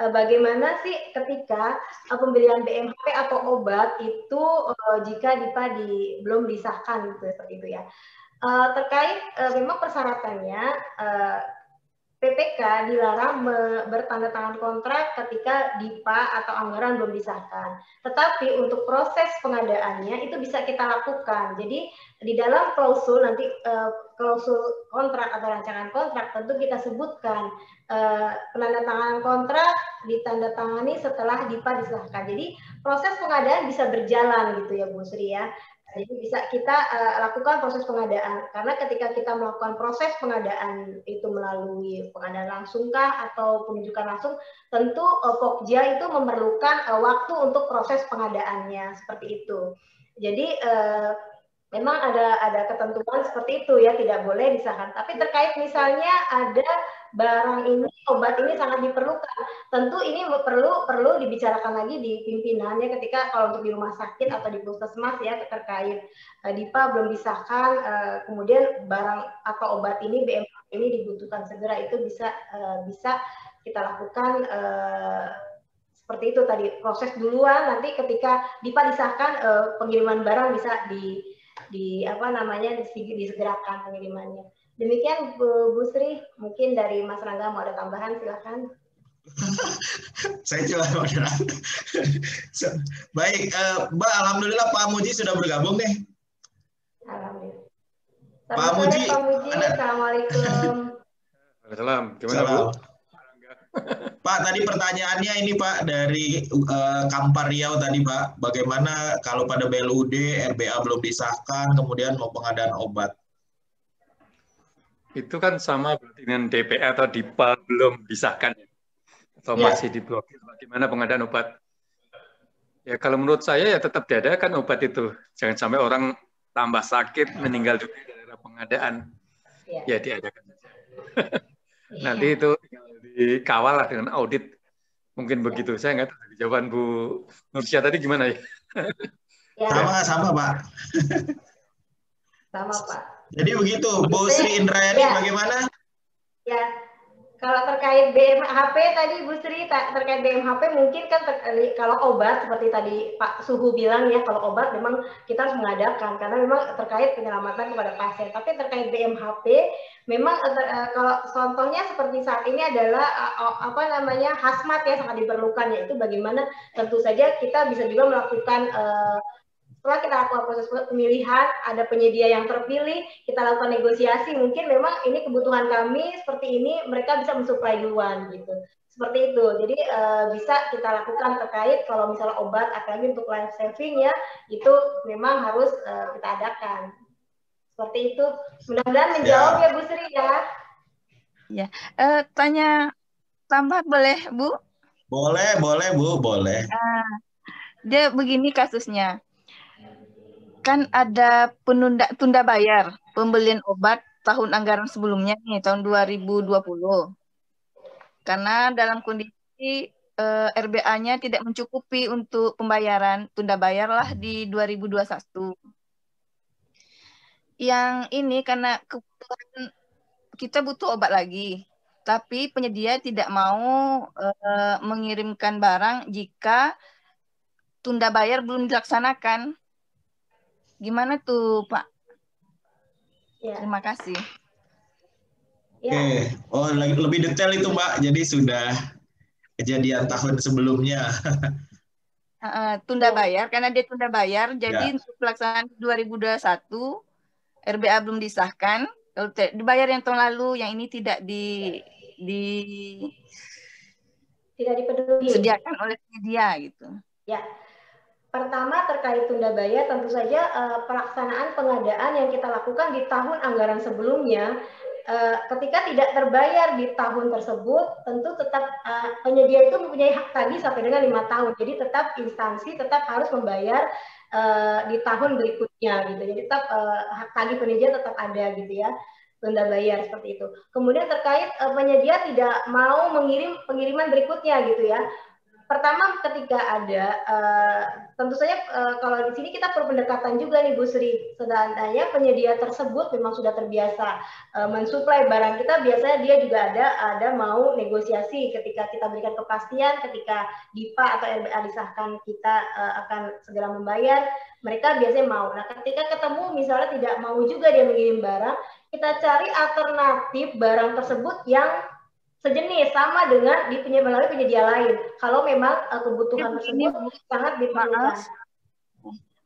Speaker 2: Bagaimana sih ketika pembelian BMHP atau obat itu jika DIPA belum disahkan gitu, seperti itu ya. Terkait memang persyaratannya PPK dilarang bertanda tangan kontrak ketika DIPA atau anggaran belum disahkan. Tetapi untuk proses pengadaannya itu bisa kita lakukan. Jadi di dalam klausul nanti klausul kontrak atau rancangan kontrak tentu kita sebutkan penandatanganan kontrak ditandatangani setelah DIPA disahkan. Jadi proses pengadaan bisa berjalan gitu ya Bu Sri ya. Jadi bisa kita lakukan proses pengadaan, karena ketika kita melakukan proses pengadaan itu melalui pengadaan langsungkah atau penunjukan langsung, tentu Pokja itu memerlukan waktu untuk proses pengadaannya seperti itu. Jadi memang ada ketentuan seperti itu ya, tidak boleh disahkan. Tapi terkait misalnya ada barang ini, obat ini sangat diperlukan, tentu ini perlu dibicarakan lagi di pimpinannya ketika kalau untuk di rumah sakit atau di puskesmas ya, terkait DIPA belum disahkan, kemudian barang atau obat ini BMHP ini dibutuhkan segera, itu bisa kita lakukan seperti itu tadi, proses duluan, nanti ketika DIPA disahkan pengiriman barang bisa disegerakan pengirimannya. Demikian Bu Sri, mungkin dari Mas Rangga mau ada tambahan, silakan.
Speaker 3: Saya coba moderator. Baik, Mbak, alhamdulillah Pak Muji sudah bergabung nih.
Speaker 2: Alhamdulillah.
Speaker 3: Pak Muji,
Speaker 2: Assalamualaikum.
Speaker 4: Salam, gimana Bu?
Speaker 3: Pak, tadi pertanyaannya ini Pak dari Kampar Riau tadi Pak, bagaimana kalau pada BLUD RBA belum disahkan, kemudian mau pengadaan obat?
Speaker 4: Itu kan sama dengan DPA atau DIPA belum disahkan atau masih diblokir. Bagaimana pengadaan obat? Ya kalau menurut saya ya tetap diadakan obat itu. Jangan sampai orang tambah sakit meninggal dunia gara-gara pengadaan. Ya diadakan. Nanti itu dikawal lah dengan audit. Mungkin begitu. Saya nggak tahu jawaban Bu Nursia tadi gimana ya?
Speaker 3: Sama Pak.
Speaker 2: Sama Pak.
Speaker 3: Jadi begitu, Bu Sri Indrayani bagaimana?
Speaker 2: Ya, Kalau terkait BMHP tadi Bu Sri, terkait BMHP mungkin kan kalau obat seperti tadi Pak Suhu bilang ya, kalau obat memang kita harus mengadakan karena memang terkait penyelamatan kepada pasien. Tapi terkait BMHP memang kalau contohnya seperti saat ini adalah hazmat ya, sangat diperlukan, yaitu bagaimana tentu saja kita bisa juga melakukan setelah kita lakukan proses pemilihan, ada penyedia yang terpilih, kita lakukan negosiasi, mungkin memang ini kebutuhan kami seperti ini, mereka bisa mensuplai duluan gitu. Seperti itu. Jadi bisa kita lakukan terkait kalau misalnya obat, apalagi untuk life saving ya, itu memang harus kita adakan. Seperti itu. Mudah-mudahan menjawab ya Bu Sri ya.
Speaker 5: Ya. Tanya tambah boleh Bu?
Speaker 3: Boleh Bu, boleh.
Speaker 5: Dia begini kasusnya. Kan ada tunda bayar pembelian obat tahun anggaran sebelumnya nih, tahun 2020. Karena dalam kondisi RBA-nya tidak mencukupi untuk pembayaran, tunda bayarlah di 2021. Yang ini karena kebutuhan kita butuh obat lagi, tapi penyedia tidak mau mengirimkan barang jika tunda bayar belum dilaksanakan. Gimana tuh, Pak? Ya. Terima kasih.
Speaker 3: Oke. Oh, lebih detail itu, Mbak. Jadi sudah kejadian tahun sebelumnya.
Speaker 5: Tunda bayar, karena dia tunda bayar, jadi untuk pelaksanaan 2021, RBA belum disahkan. Kalau dibayar yang tahun lalu, yang ini tidak
Speaker 2: dipeduli,
Speaker 5: disediakan oleh penyedia gitu.
Speaker 2: Ya. Pertama terkait tunda bayar, tentu saja pelaksanaan pengadaan yang kita lakukan di tahun anggaran sebelumnya, ketika tidak terbayar di tahun tersebut, tentu tetap penyedia itu mempunyai hak tagih sampai dengan 5 tahun. Jadi tetap instansi tetap harus membayar di tahun berikutnya gitu. Jadi tetap hak tagih penyedia tetap ada gitu ya, tunda bayar seperti itu. Kemudian terkait penyedia tidak mau mengirim pengiriman berikutnya gitu ya. Pertama ketika ada, tentu saja kalau di sini kita perpendekatan juga nih Bu Sri, seandainya penyedia tersebut memang sudah terbiasa mensuplai barang kita, biasanya dia juga ada mau negosiasi ketika kita berikan kepastian, ketika DIPA atau RBA disahkan kita akan segera membayar, mereka biasanya mau. Nah ketika ketemu misalnya tidak mau juga dia mengirim barang, kita cari alternatif barang tersebut yang sejenis sama dengan melalui penyedia lain. Kalau memang kebutuhan tersebut sangat diperlukan.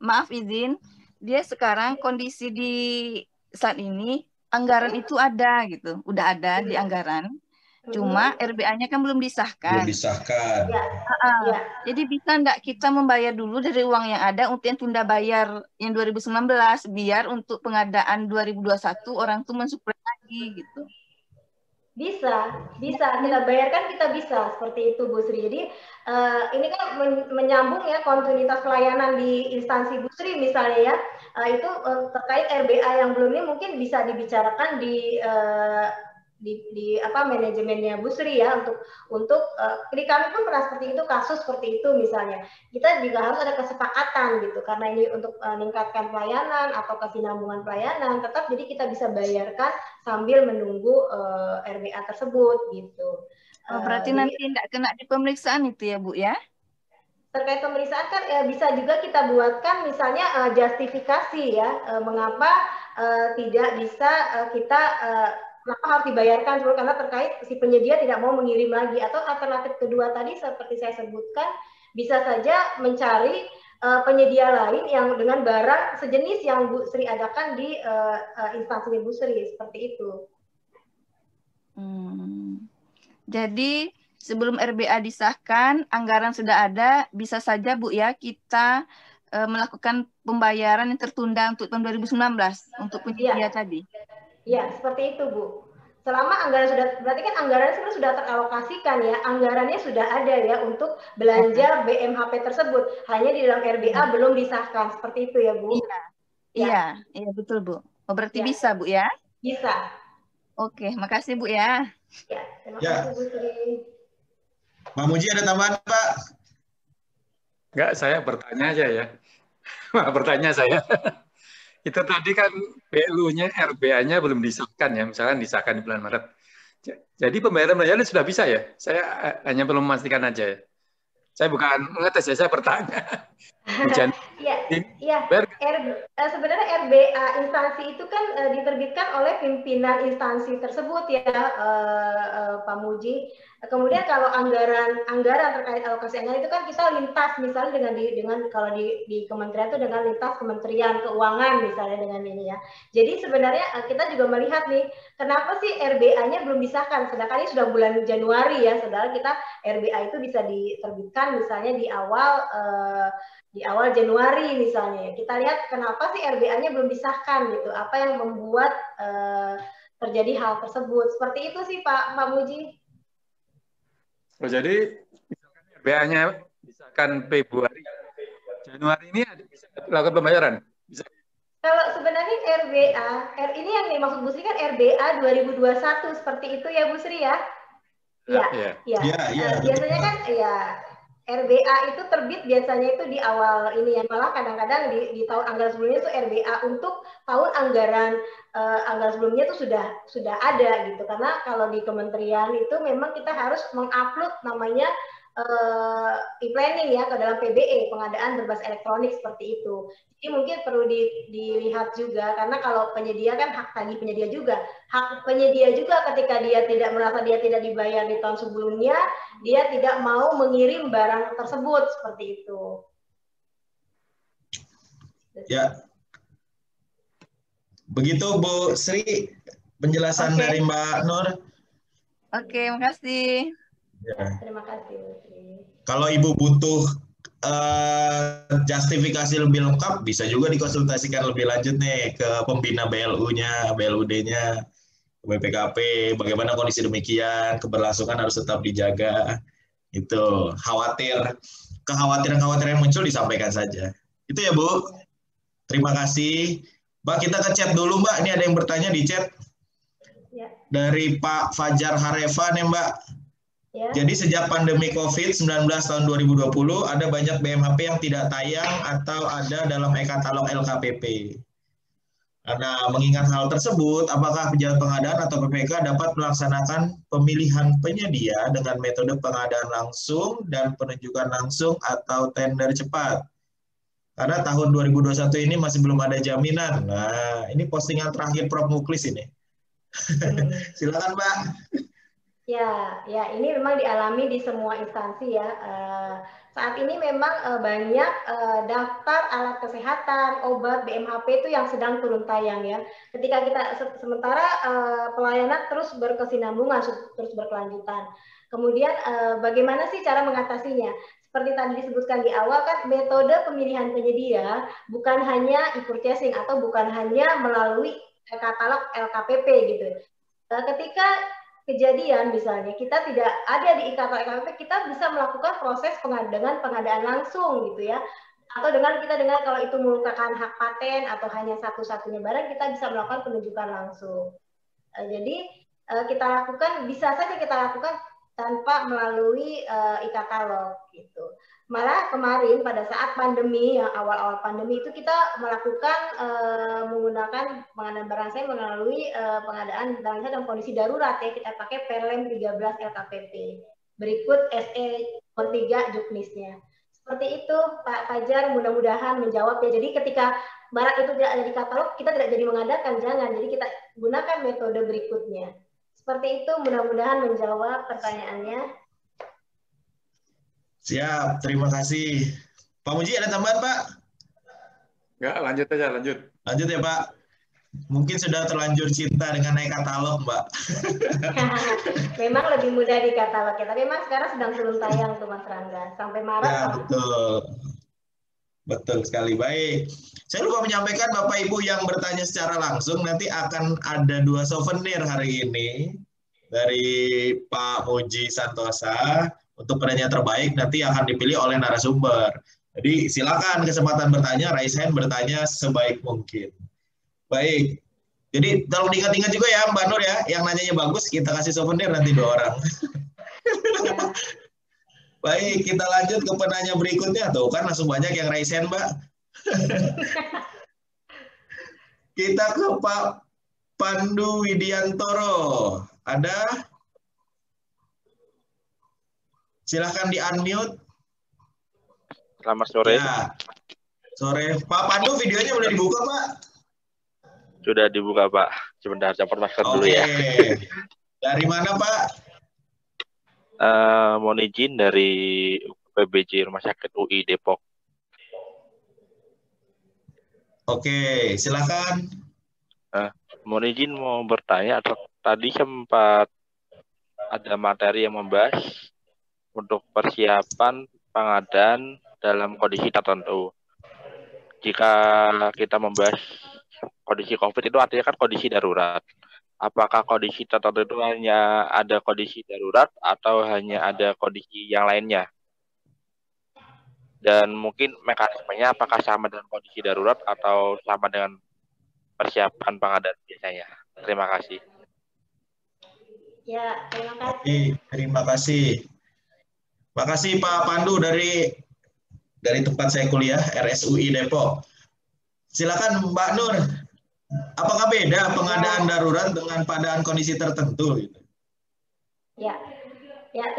Speaker 5: Maaf izin, dia sekarang kondisi di saat ini anggaran itu ada gitu, udah ada di anggaran. Cuma RBA-nya kan belum disahkan.
Speaker 3: Belum disahkan.
Speaker 2: Ya.
Speaker 5: Jadi bisa enggak kita membayar dulu dari uang yang ada untuk yang tunda bayar yang 2019 biar untuk pengadaan 2021 orang tuh mensuplai lagi gitu.
Speaker 2: Bisa kita bayarkan, kita bisa seperti itu Bu Sri. Jadi ini kan menyambung ya kontinuitas pelayanan di instansi Bu Sri misalnya ya, itu terkait RBA yang belum ini mungkin bisa dibicarakan di manajemennya Bu Sri ya, untuk di kami pun pernah seperti itu, kasus seperti itu misalnya. Kita juga harus ada kesepakatan gitu, karena ini untuk meningkatkan pelayanan atau kesinambungan pelayanan, tetap jadi kita bisa bayarkan sambil menunggu RBA tersebut gitu.
Speaker 5: Berarti nanti tidak kena di pemeriksaan itu ya Bu ya?
Speaker 2: Terkait pemeriksaan kan bisa juga kita buatkan misalnya justifikasi ya, mengapa tidak bisa kita kenapa harus dibayarkan dulu, karena terkait si penyedia tidak mau mengirim lagi. Atau alternatif kedua tadi seperti saya sebutkan, bisa saja mencari penyedia lain yang dengan barang sejenis yang Bu Sri adakan di instansi Bu Sri, seperti itu.
Speaker 5: Jadi sebelum RBA disahkan, anggaran sudah ada, bisa saja Bu ya kita melakukan pembayaran yang tertunda untuk tahun 2019 untuk penyedia tadi.
Speaker 2: Ya, seperti itu Bu. Selama anggaran berarti kan anggaran sebenarnya sudah teralokasikan ya, anggarannya sudah ada ya untuk belanja BMHP tersebut. Hanya di dalam RBA belum disahkan, seperti itu ya Bu.
Speaker 5: Iya betul Bu. Oh, berarti bisa Bu ya?
Speaker 2: Bisa.
Speaker 5: Oke, makasih Bu ya.
Speaker 2: Ya, terima kasih Bu Sri.
Speaker 3: Pak Muji ada tambahan Pak?
Speaker 4: Enggak, saya bertanya aja ya. Bertanya saya. Itu tadi kan PLU-nya, RBA-nya belum disahkan ya, misalkan disahkan di bulan Maret. Jadi pembayaran sudah bisa ya? Saya hanya perlu memastikan aja ya. Saya bukan mengetes ya, saya bertanya. Hujan.
Speaker 2: Iya, sebenarnya RBA instansi itu kan diterbitkan oleh pimpinan instansi tersebut ya, Pak Muji. Kemudian kalau anggaran terkait alokasi anggaran itu kan kita lintas misalnya dengan kalau di kementerian itu dengan lintas Kementerian Keuangan misalnya dengan ini ya. Jadi sebenarnya kita juga melihat nih, kenapa sih RBA-nya belum disahkan? Sedangkan ini sudah bulan Januari ya, saudara, kita RBA itu bisa diterbitkan misalnya di awal Januari misalnya. Kita lihat kenapa sih RBA-nya belum disahkan gitu. Apa yang membuat terjadi hal tersebut. Seperti itu sih Pak Muji.
Speaker 4: Oh, jadi RBA-nya disahkan Februari. Januari ini bisa lakukan pembayaran? Bisa.
Speaker 2: Kalau sebenarnya ini yang dimaksud Bu Sri kan RBA 2021 seperti itu ya Bu Sri ya? Iya. Biasanya kan ya RBA itu terbit biasanya itu di awal ini ya, malah kadang-kadang di tahun anggaran sebelumnya itu RBA untuk tahun anggaran sebelumnya itu sudah ada gitu, karena kalau di kementerian itu memang kita harus mengupload namanya e-planning ya ke dalam PBE, pengadaan berbasis elektronik seperti itu. Jadi mungkin perlu dilihat juga, karena kalau penyedia kan hak tagih penyedia juga. Hak penyedia juga ketika dia tidak merasa dia tidak dibayar di tahun sebelumnya, dia tidak mau mengirim barang tersebut seperti itu.
Speaker 3: Ya. Begitu Bu Sri penjelasan dari Mbak Nur.
Speaker 5: Oke, makasih.
Speaker 3: Ya.
Speaker 2: Terima kasih Bu Sri.
Speaker 3: Kalau Ibu butuh justifikasi lebih lengkap, bisa juga dikonsultasikan lebih lanjut nih ke pembina BLU-nya, BLUD-nya, BPKP, bagaimana kondisi demikian, keberlangsungan harus tetap dijaga. Itu kekhawatiran yang muncul disampaikan saja. Itu ya Bu. Terima kasih. Mbak, kita ke chat dulu Mbak. Ini ada yang bertanya di chat.
Speaker 2: Ya.
Speaker 3: Dari Pak Fajar Harefa nih Mbak.
Speaker 2: Ya.
Speaker 3: Jadi sejak pandemi COVID-19 tahun 2020, ada banyak BMHP yang tidak tayang atau ada dalam e-katalog LKPP. Karena mengingat hal tersebut, apakah pejabat pengadaan atau PPK dapat melaksanakan pemilihan penyedia dengan metode pengadaan langsung dan penunjukan langsung atau tender cepat? Karena tahun 2021 ini masih belum ada jaminan. Nah, ini postingan terakhir Prof. Muklis ini. Silakan Mbak.
Speaker 2: Ya, ini memang dialami di semua instansi ya. Saat ini memang banyak daftar alat kesehatan, obat, BMHP itu yang sedang turun tayang ya. Ketika kita sementara pelayanan terus berkesinambungan, terus berkelanjutan. Kemudian bagaimana sih cara mengatasinya? Seperti tadi disebutkan di awal kan, metode pemilihan penyedia bukan hanya e-purchasing atau bukan hanya melalui katalog LKPP gitu. Ketika kejadian misalnya kita tidak ada di e-katalog LKPP, kita bisa melakukan proses dengan pengadaan langsung gitu ya, atau kita dengan kalau itu merupakan hak paten atau hanya satu-satunya barang, kita bisa melakukan penunjukan langsung. Jadi bisa saja kita lakukan tanpa melalui e-katalog gitu. Malah kemarin pada saat pandemi, yang awal-awal pandemi itu kita melakukan menggunakan pengadaan barang saya melalui pengadaan barang saya dalam kondisi darurat ya, kita pakai Perlem 13 LKPP. Berikut SE 3 juknisnya. Seperti itu Pak Fajar, mudah-mudahan menjawab ya. Jadi ketika barang itu tidak ada di katalog, kita tidak jadi mengadakan, jangan. Jadi kita gunakan metode berikutnya. Seperti itu, mudah-mudahan menjawab pertanyaannya.
Speaker 3: Siap, terima kasih. Pak Muji ada tambahan Pak?
Speaker 4: Enggak, lanjut aja, lanjut.
Speaker 3: Lanjut ya Pak. Mungkin sudah terlanjur cinta dengan e-katalog Mbak.
Speaker 2: Memang lebih mudah di katalog ya, tapi memang sekarang sedang turun tayang tuh Mas Rangga. Sampai Maret.
Speaker 3: Ya, betul. Betul sekali, baik. Saya lupa menyampaikan Bapak Ibu yang bertanya secara langsung, nanti akan ada 2 souvenir hari ini dari Pak Muji Santosa. Untuk pertanyaan terbaik nanti akan dipilih oleh narasumber. Jadi silakan kesempatan bertanya, raise hand bertanya sebaik mungkin. Baik. Jadi tolong diingat-ingat juga ya Mbak Nur ya, yang nanyanya bagus kita kasih souvenir nanti 2 orang.
Speaker 2: Ya.
Speaker 3: Baik, kita lanjut ke penanya berikutnya. Tuh kan langsung banyak yang raise hand, Mbak. Kita ke Pak Pandu Widiantoro. Ada? Silahkan di-unmute.
Speaker 6: Selamat sore.
Speaker 3: Ya. Sore. Pak Pandu, videonya boleh dibuka, Pak?
Speaker 6: Sudah dibuka, Pak. Sebentar, copot masker dulu
Speaker 3: Oke.
Speaker 6: ya.
Speaker 3: Dari mana, Pak?
Speaker 6: Mohon izin dari PBJ Rumah Sakit UI Depok.
Speaker 3: Oke, silakan.
Speaker 6: Mohon izin mau bertanya, atau tadi sempat ada materi yang membahas untuk persiapan pengadaan dalam kondisi tertentu. Jika kita membahas kondisi COVID itu artinya kan kondisi darurat. Apakah kondisi tertentu itu hanya ada kondisi darurat atau hanya ada kondisi yang lainnya? Dan mungkin mekanismenya apakah sama dengan kondisi darurat atau sama dengan persiapan pengadaan biasanya? Terima kasih.
Speaker 2: Ya, terima kasih.
Speaker 3: Oke, terima kasih. Makasih Pak Pandu dari tempat saya kuliah, RSUI Depok. Silakan Mbak Nur. Apakah beda pengadaan darurat dengan pengadaan kondisi tertentu?
Speaker 2: Ya,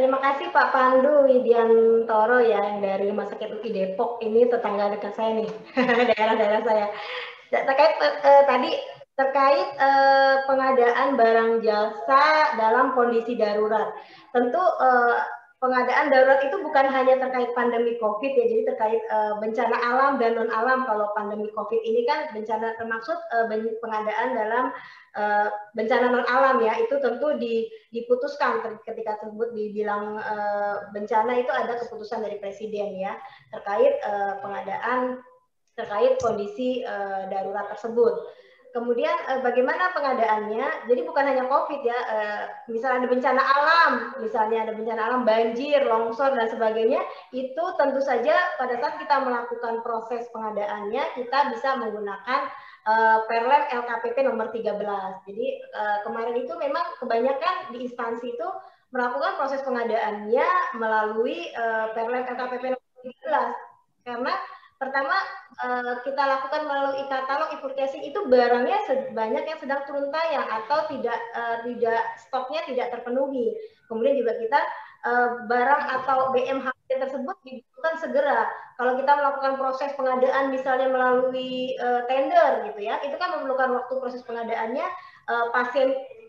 Speaker 2: terima kasih Pak Pandu Widiantoro ya yang dari Rumah Sakit UI Depok. Ini tetangga dekat saya nih, daerah-daerah saya. Terkait pengadaan barang jasa dalam kondisi darurat. Tentu pengadaan darurat itu bukan hanya terkait pandemi COVID ya, jadi terkait bencana alam dan non alam. Kalau pandemi COVID ini kan bencana termaksud pengadaan dalam bencana non alam ya, itu tentu diputuskan ketika tersebut dibilang bencana, itu ada keputusan dari presiden ya terkait pengadaan terkait kondisi darurat tersebut. Kemudian bagaimana pengadaannya? Jadi bukan hanya COVID ya, misalnya ada bencana alam, banjir, longsor dan sebagainya, itu tentu saja pada saat kita melakukan proses pengadaannya kita bisa menggunakan Perlem LKPP nomor 13. Jadi kemarin itu memang kebanyakan di instansi itu melakukan proses pengadaannya melalui Perlem LKPP nomor 13 karena pertama kita lakukan melalui katalog e-forecasting itu barangnya banyak yang sedang turun tayang atau tidak stoknya tidak terpenuhi. Kemudian juga kita barang atau BMHP tersebut dibutuhkan segera. Kalau kita melakukan proses pengadaan misalnya melalui tender gitu ya, itu kan memerlukan waktu proses pengadaannya,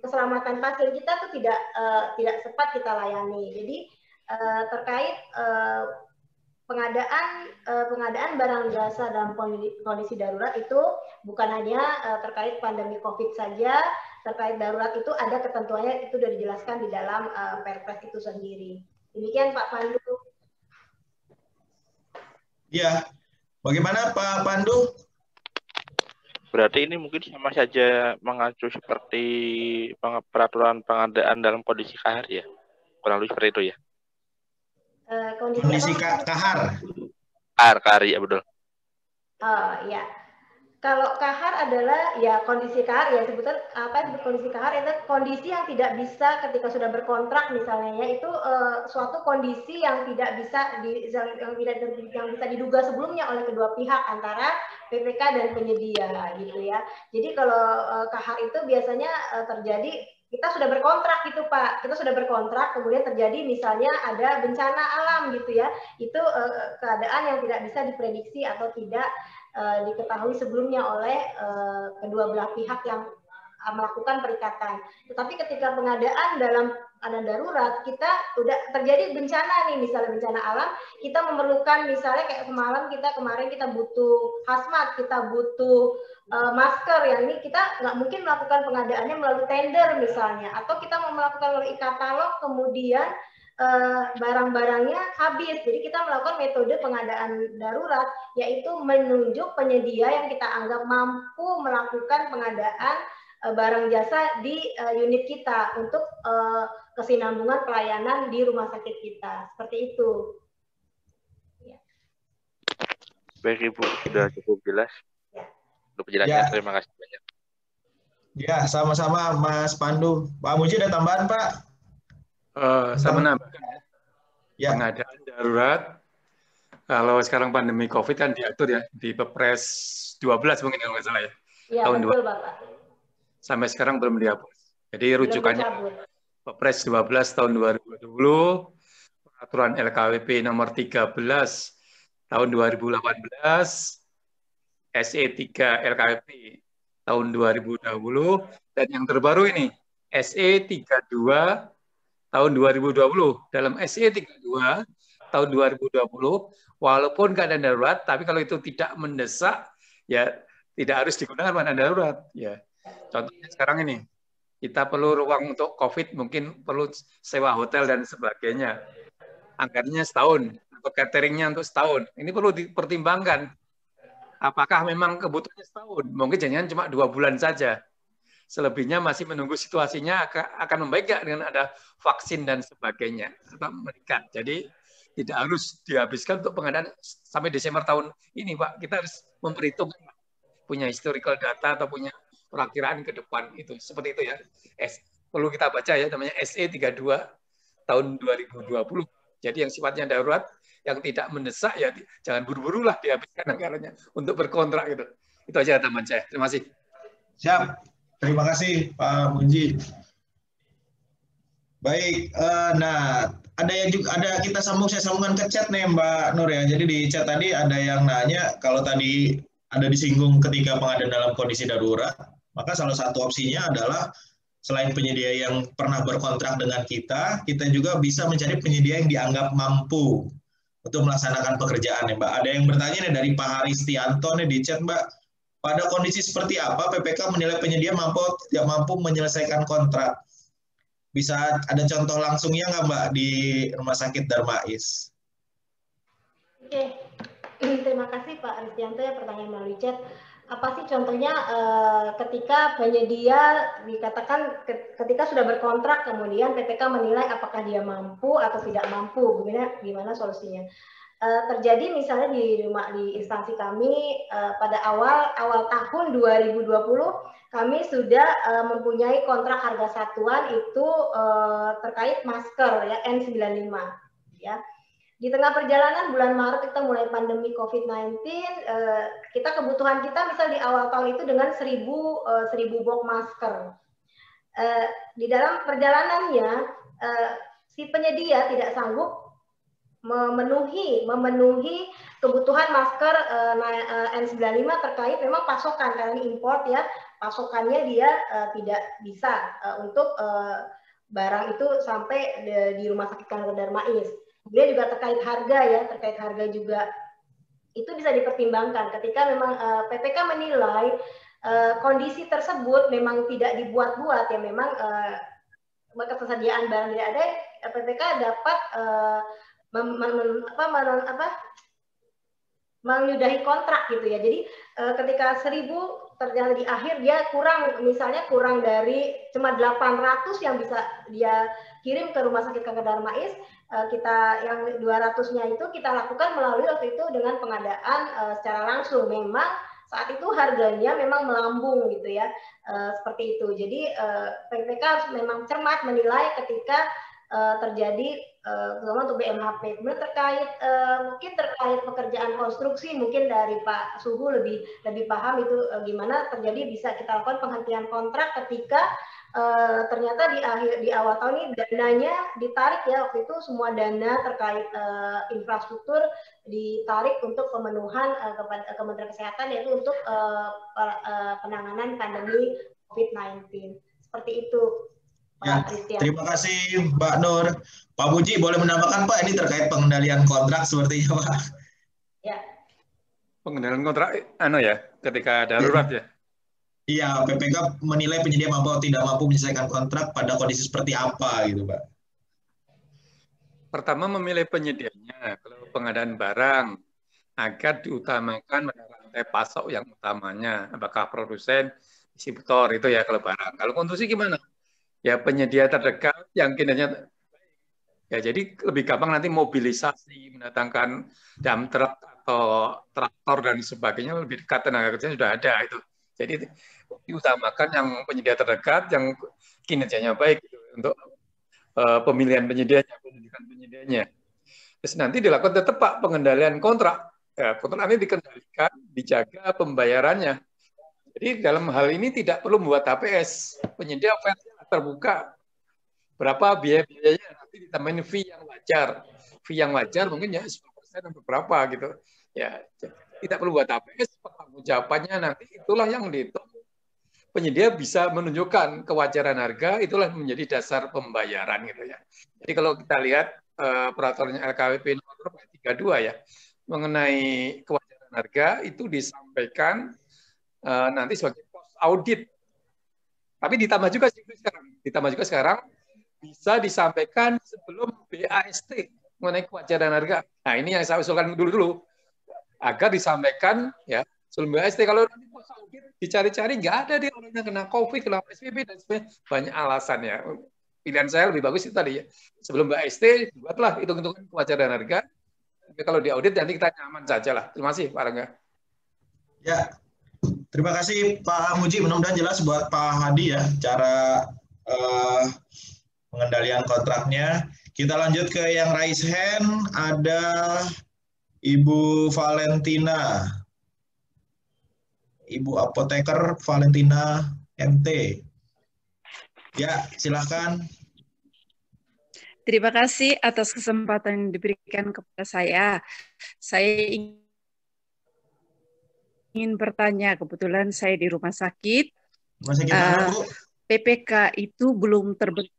Speaker 2: keselamatan pasien kita tuh tidak cepat kita layani. Jadi terkait pengadaan barang jasa dalam kondisi darurat itu bukan hanya terkait pandemi COVID saja, terkait darurat itu ada ketentuannya, itu sudah dijelaskan di dalam Perpres itu sendiri. Demikian Pak Pandu.
Speaker 3: Ya, bagaimana Pak Pandu?
Speaker 6: Berarti ini mungkin sama saja mengacu seperti peraturan pengadaan dalam kondisi kahar ya? Kurang lebih seperti itu ya?
Speaker 3: Kondisi kahar.
Speaker 6: Kahar ya betul.
Speaker 2: Oh ya, kalau kahar adalah ya kondisi kahar ya, sebutan apa disebut kondisi kahar itu kondisi yang tidak bisa ketika sudah berkontrak misalnya ya, itu suatu kondisi yang tidak bisa yang bisa diduga sebelumnya oleh kedua pihak antara PPK dan penyedia gitu ya. Jadi kalau kahar itu biasanya terjadi kita sudah berkontrak gitu Pak, kita sudah berkontrak kemudian terjadi misalnya ada bencana alam gitu ya, itu keadaan yang tidak bisa diprediksi atau tidak diketahui sebelumnya oleh kedua belah pihak yang melakukan perikatan. Tetapi ketika pengadaan dalam keadaan darurat, kita udah terjadi bencana nih, misalnya bencana alam, kita memerlukan misalnya kayak kemarin kita butuh hazmat, kita butuh masker, yang ini kita nggak mungkin melakukan pengadaannya melalui tender misalnya, atau kita mau melakukan melalui katalog kemudian barang-barangnya habis. Jadi kita melakukan metode pengadaan darurat, yaitu menunjuk penyedia yang kita anggap mampu melakukan pengadaan barang jasa di unit kita untuk kesinambungan pelayanan di rumah sakit kita. Seperti itu. Ya.
Speaker 6: Baik Ibu, sudah cukup jelas.
Speaker 2: Ya.
Speaker 6: Untuk penjelasannya, terima kasih banyak.
Speaker 3: Ya, sama-sama Mas Pandu. Pak Muji ada tambahan Pak?
Speaker 4: Saya menambahkan ya. Pengadaan darurat, kalau sekarang pandemi COVID kan diatur ya di Perpres 12 mungkin kalau nggak salah ya.
Speaker 2: Ya tahun betul Bapak.
Speaker 4: Sampai sekarang belum dihapus. Jadi rujukannya Perpres 12 tahun 2020, Aturan LKWP nomor 13 tahun 2018, SE 3 LKWP tahun 2020, dan yang terbaru ini SE 32 tahun 2020. Dalam SE 32 tahun 2020, walaupun keadaan darurat, tapi kalau itu tidak mendesak, ya tidak harus digunakan keadaan darurat. Ya, contohnya sekarang ini, kita perlu ruang untuk COVID, mungkin perlu sewa hotel dan sebagainya. Anggarannya setahun, atau cateringnya untuk setahun. Ini perlu dipertimbangkan. Apakah memang kebutuhannya setahun? Mungkin jangan cuma 2 bulan saja. Selebihnya masih menunggu situasinya akan membaik nggak dengan ada vaksin dan sebagainya, atau meningkat. Jadi tidak harus dihabiskan untuk pengadaan sampai Desember tahun ini, Pak. Kita harus memperhitungkan, punya historical data atau punya perakiraan ke depan itu. Seperti itu ya. Perlu kita baca ya, namanya SE 32 tahun 2020. Jadi yang sifatnya darurat, yang tidak mendesak ya jangan buru-buru lah dihabiskan anggarannya untuk berkontrak gitu. Itu aja teman saya. Terima kasih.
Speaker 3: Siap. Terima kasih Pak Munji. Baik, nah saya sambungkan ke chat nih Mbak Nur ya. Jadi di chat tadi ada yang nanya kalau tadi ada disinggung ketika pengadaan dalam kondisi darurat, maka salah satu opsinya adalah selain penyedia yang pernah berkontrak dengan kita juga bisa mencari penyedia yang dianggap mampu untuk melaksanakan pekerjaan ya Mbak. Ada yang bertanya nih dari Pak Haristianto nih di chat Mbak, pada kondisi seperti apa PPK menilai penyedia mampu atau tidak mampu menyelesaikan kontrak? Bisa ada contoh langsungnya nggak Mbak di Rumah Sakit Darmais?
Speaker 2: Oke, terima kasih Pak Haristianto ya pertanyaan melalui chat. Apa sih contohnya ketika penyedia dikatakan ketika sudah berkontrak kemudian PPK menilai apakah dia mampu atau tidak mampu, gimana solusinya? Terjadi misalnya di instansi kami pada awal tahun 2020 kami sudah mempunyai kontrak harga satuan itu terkait masker ya N95 ya. Di tengah perjalanan bulan Maret kita mulai pandemi COVID-19, kita kebutuhan kita misal di awal tahun itu dengan 1000 box masker. Di dalam perjalanannya si penyedia tidak sanggup memenuhi kebutuhan masker N95 terkait memang pasokan karena import ya, pasokannya dia tidak bisa untuk barang itu sampai di Rumah Sakit Kanker Darmais. Kemudian juga terkait harga juga itu bisa dipertimbangkan ketika memang PPK menilai kondisi tersebut memang tidak dibuat-buat ya, memang ketersediaan barang tidak ada, PPK dapat menyudahi kontrak gitu ya. Jadi ketika 1000 ternyata di akhir dia kurang dari cuma 800 yang bisa dia kirim ke Rumah Sakit Kanker Darmais, kita yang 200-nya itu kita lakukan melalui waktu itu dengan pengadaan secara langsung. Memang saat itu harganya memang melambung gitu ya, seperti itu. Jadi PPK harus memang cermat menilai ketika terjadi terutama untuk BMHP. Kemudian mungkin terkait pekerjaan konstruksi, mungkin dari Pak Suhu lebih paham itu gimana terjadi bisa kita lakukan penghentian kontrak ketika ternyata di awal tahun ini dananya ditarik ya, waktu itu semua dana terkait infrastruktur ditarik untuk pemenuhan kepada Kementerian Kesehatan, yaitu untuk penanganan pandemi COVID-19. Seperti itu.
Speaker 3: Ya, terima kasih Mbak Nur. Pak Muji boleh menambahkan Pak, ini terkait pengendalian kontrak sepertinya Pak.
Speaker 2: Ya.
Speaker 4: Pengendalian kontrak ketika darurat ya.
Speaker 3: Iya, PPK menilai penyedia mampu atau tidak mampu menyelesaikan kontrak pada kondisi seperti apa gitu Pak.
Speaker 4: Pertama memilih penyedianya. Kalau pengadaan barang agar diutamakan rantai pasok yang utamanya, apakah produsen, distributor itu ya kalau barang. Kalau konstruksi gimana? Ya penyedia terdekat yang kinerjanya ya, jadi lebih gampang nanti mobilisasi, mendatangkan dump truck atau traktor dan sebagainya, lebih dekat tenaga kerja sudah ada itu. Jadi diutamakan yang penyedia terdekat yang kinerjanya baik gitu, untuk pemilihan penyedianya. Terus nanti dilakukan tetap Pak pengendalian kontrak. Ya, kontrak ini dikendalikan, dijaga pembayarannya. Jadi dalam hal ini tidak perlu membuat HPS, penyedia fair terbuka berapa biaya-biayanya, nanti ditambahin fee yang wajar. fee yang wajar mungkin ya 10% atau berapa gitu. Ya, tidak perlu buat APS, pertanggungjawabannya nanti itulah yang dihitung. Penyedia bisa menunjukkan kewajaran harga, itulah menjadi dasar pembayaran gitu ya. Jadi kalau kita lihat peraturan LKWP nomor 32 ya, mengenai kewajaran harga itu disampaikan nanti sebagai post audit. Tapi ditambah juga sekarang bisa disampaikan sebelum BAST mengenai kewajaran harga. Nah, ini yang saya usulkan dulu agar disampaikan ya sebelum BAST. Kalau nanti post audit dicari-cari nggak ada dia orang yang kena COVID, kena PSBB dan sebagainya, banyak alasan ya. Pilihan saya lebih bagus itu tadi ya. Sebelum BAST buatlah hitung-hitungan kewajaran harga. Tapi kalau diaudit nanti kita nyaman saja lah. Terima kasih Pak Rangga.
Speaker 3: Ya, terima kasih Pak Muji. Mudah-mudahan jelas buat Pak Hadi ya cara pengendalian kontraknya. Kita lanjut ke yang raise hand. Ada Ibu Valentina. Ibu Apoteker Valentina MT. Ya, silakan.
Speaker 7: Terima kasih atas kesempatan yang diberikan kepada saya. Saya ingin bertanya, kebetulan saya di rumah sakit.
Speaker 3: Rumah sakit mana, Bu?
Speaker 7: PPK itu belum terbentuk.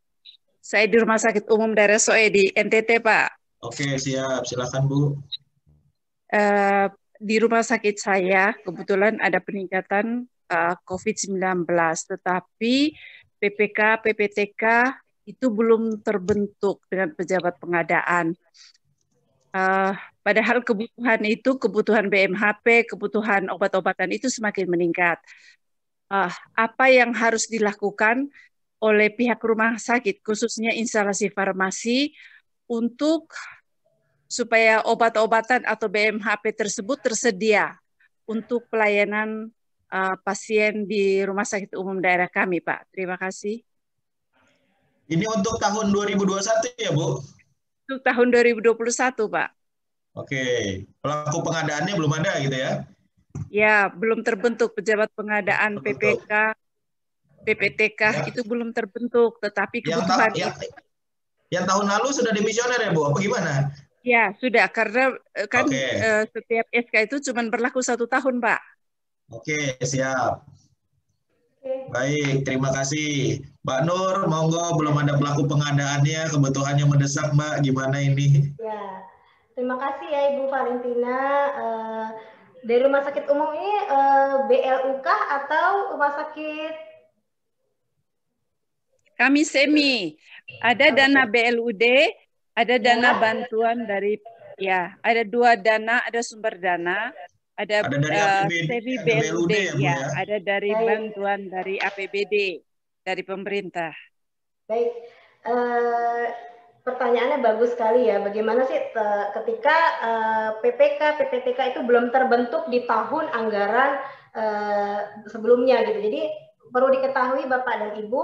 Speaker 7: Saya di Rumah Sakit Umum Daerah Soe di NTT, Pak.
Speaker 3: Oke, siap. Silakan, Bu.
Speaker 7: Di rumah sakit saya kebetulan ada peningkatan COVID-19, tetapi PPK, PPTK itu belum terbentuk dengan pejabat pengadaan. Padahal kebutuhan BMHP, kebutuhan obat-obatan itu semakin meningkat. Apa yang harus dilakukan oleh pihak rumah sakit, khususnya instalasi farmasi, untuk supaya obat-obatan atau BMHP tersebut tersedia untuk pelayanan pasien di Rumah Sakit Umum daerah kami, Pak. Terima kasih.
Speaker 3: Ini untuk tahun 2021 ya, Bu?
Speaker 7: Untuk tahun 2021, Pak.
Speaker 3: Oke, pelaku pengadaannya belum ada gitu ya?
Speaker 7: Ya, belum terbentuk pejabat pengadaan PPK, PPTK ya. Itu belum terbentuk, tetapi kebutuhan
Speaker 3: yang tahun lalu sudah dimisioner ya, Bu? Apa gimana?
Speaker 7: Ya, sudah, karena kan setiap SK itu cuma berlaku 1 tahun, Pak.
Speaker 3: Oke, siap. Baik, terima kasih. Mbak Nur, monggo, belum ada pelaku pengadaannya, kebutuhannya mendesak, Mbak. Gimana ini?
Speaker 2: Ya, terima kasih ya Ibu Valentina. Dari Rumah Sakit Umum ini BLU kah atau Rumah Sakit?
Speaker 7: Kami semi. Ada dana BLUD, ada dana bantuan dari, ya, ada 2 dana, ada sumber dana, ada
Speaker 3: dari
Speaker 7: semi BLUD, ya, ada dari bantuan dari APBD, dari pemerintah.
Speaker 2: Baik, pertanyaannya bagus sekali ya, bagaimana sih ketika PPK, PPTK itu belum terbentuk di tahun anggaran sebelumnya gitu. Jadi perlu diketahui Bapak dan Ibu,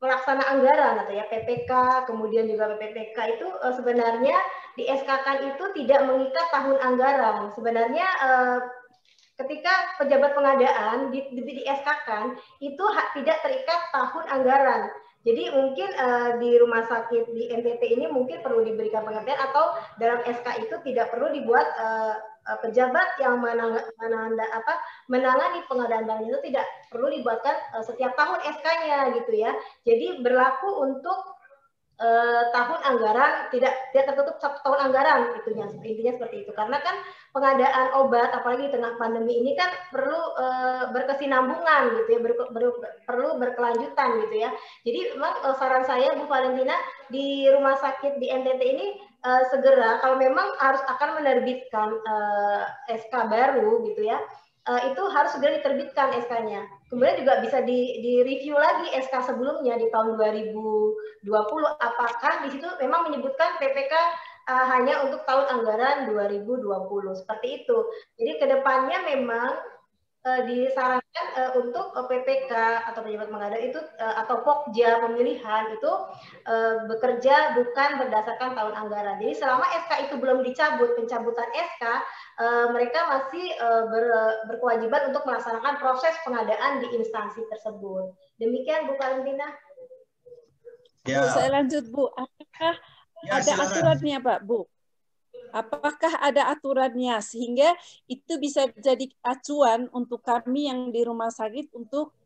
Speaker 2: pelaksana anggaran atau ya PPK kemudian juga PPTK itu sebenarnya di SK-kan itu tidak mengikat tahun anggaran. Sebenarnya ketika pejabat pengadaan di SK-kan itu tidak terikat tahun anggaran. Jadi mungkin di rumah sakit di NTT ini mungkin perlu diberikan pengertian atau dalam SK itu tidak perlu dibuat pejabat yang menangani pengadaan barang itu tidak perlu dibuatkan setiap tahun SK-nya gitu ya. Jadi berlaku untuk tahun anggaran tidak tertutup 1 tahun anggaran intinya seperti itu, karena kan pengadaan obat apalagi di tengah pandemi ini kan perlu berkesinambungan gitu ya, perlu berkelanjutan gitu ya. Jadi memang saran saya Bu Valentina di rumah sakit di NTT ini segera kalau memang harus akan menerbitkan SK baru gitu ya, itu harus segera diterbitkan SK-nya. Kemudian juga bisa di-review lagi SK sebelumnya di tahun 2020, apakah di situ memang menyebutkan PPK hanya untuk tahun anggaran 2020, seperti itu. Jadi kedepannya memang disarankan untuk PPK atau pejabat pengadaan itu atau Pokja pemilihan itu bekerja bukan berdasarkan tahun anggaran. Jadi selama SK itu belum dicabut, pencabutan SK, mereka masih berkewajiban untuk melaksanakan proses pengadaan di instansi tersebut. Demikian Bu Valentina.
Speaker 7: Ya. Bu, saya lanjut Bu, apakah
Speaker 3: Ya,
Speaker 7: ada
Speaker 3: silakan.
Speaker 7: aturannya, Pak, Bu? Apakah ada aturannya sehingga itu bisa jadi acuan untuk kami yang di rumah sakit untuk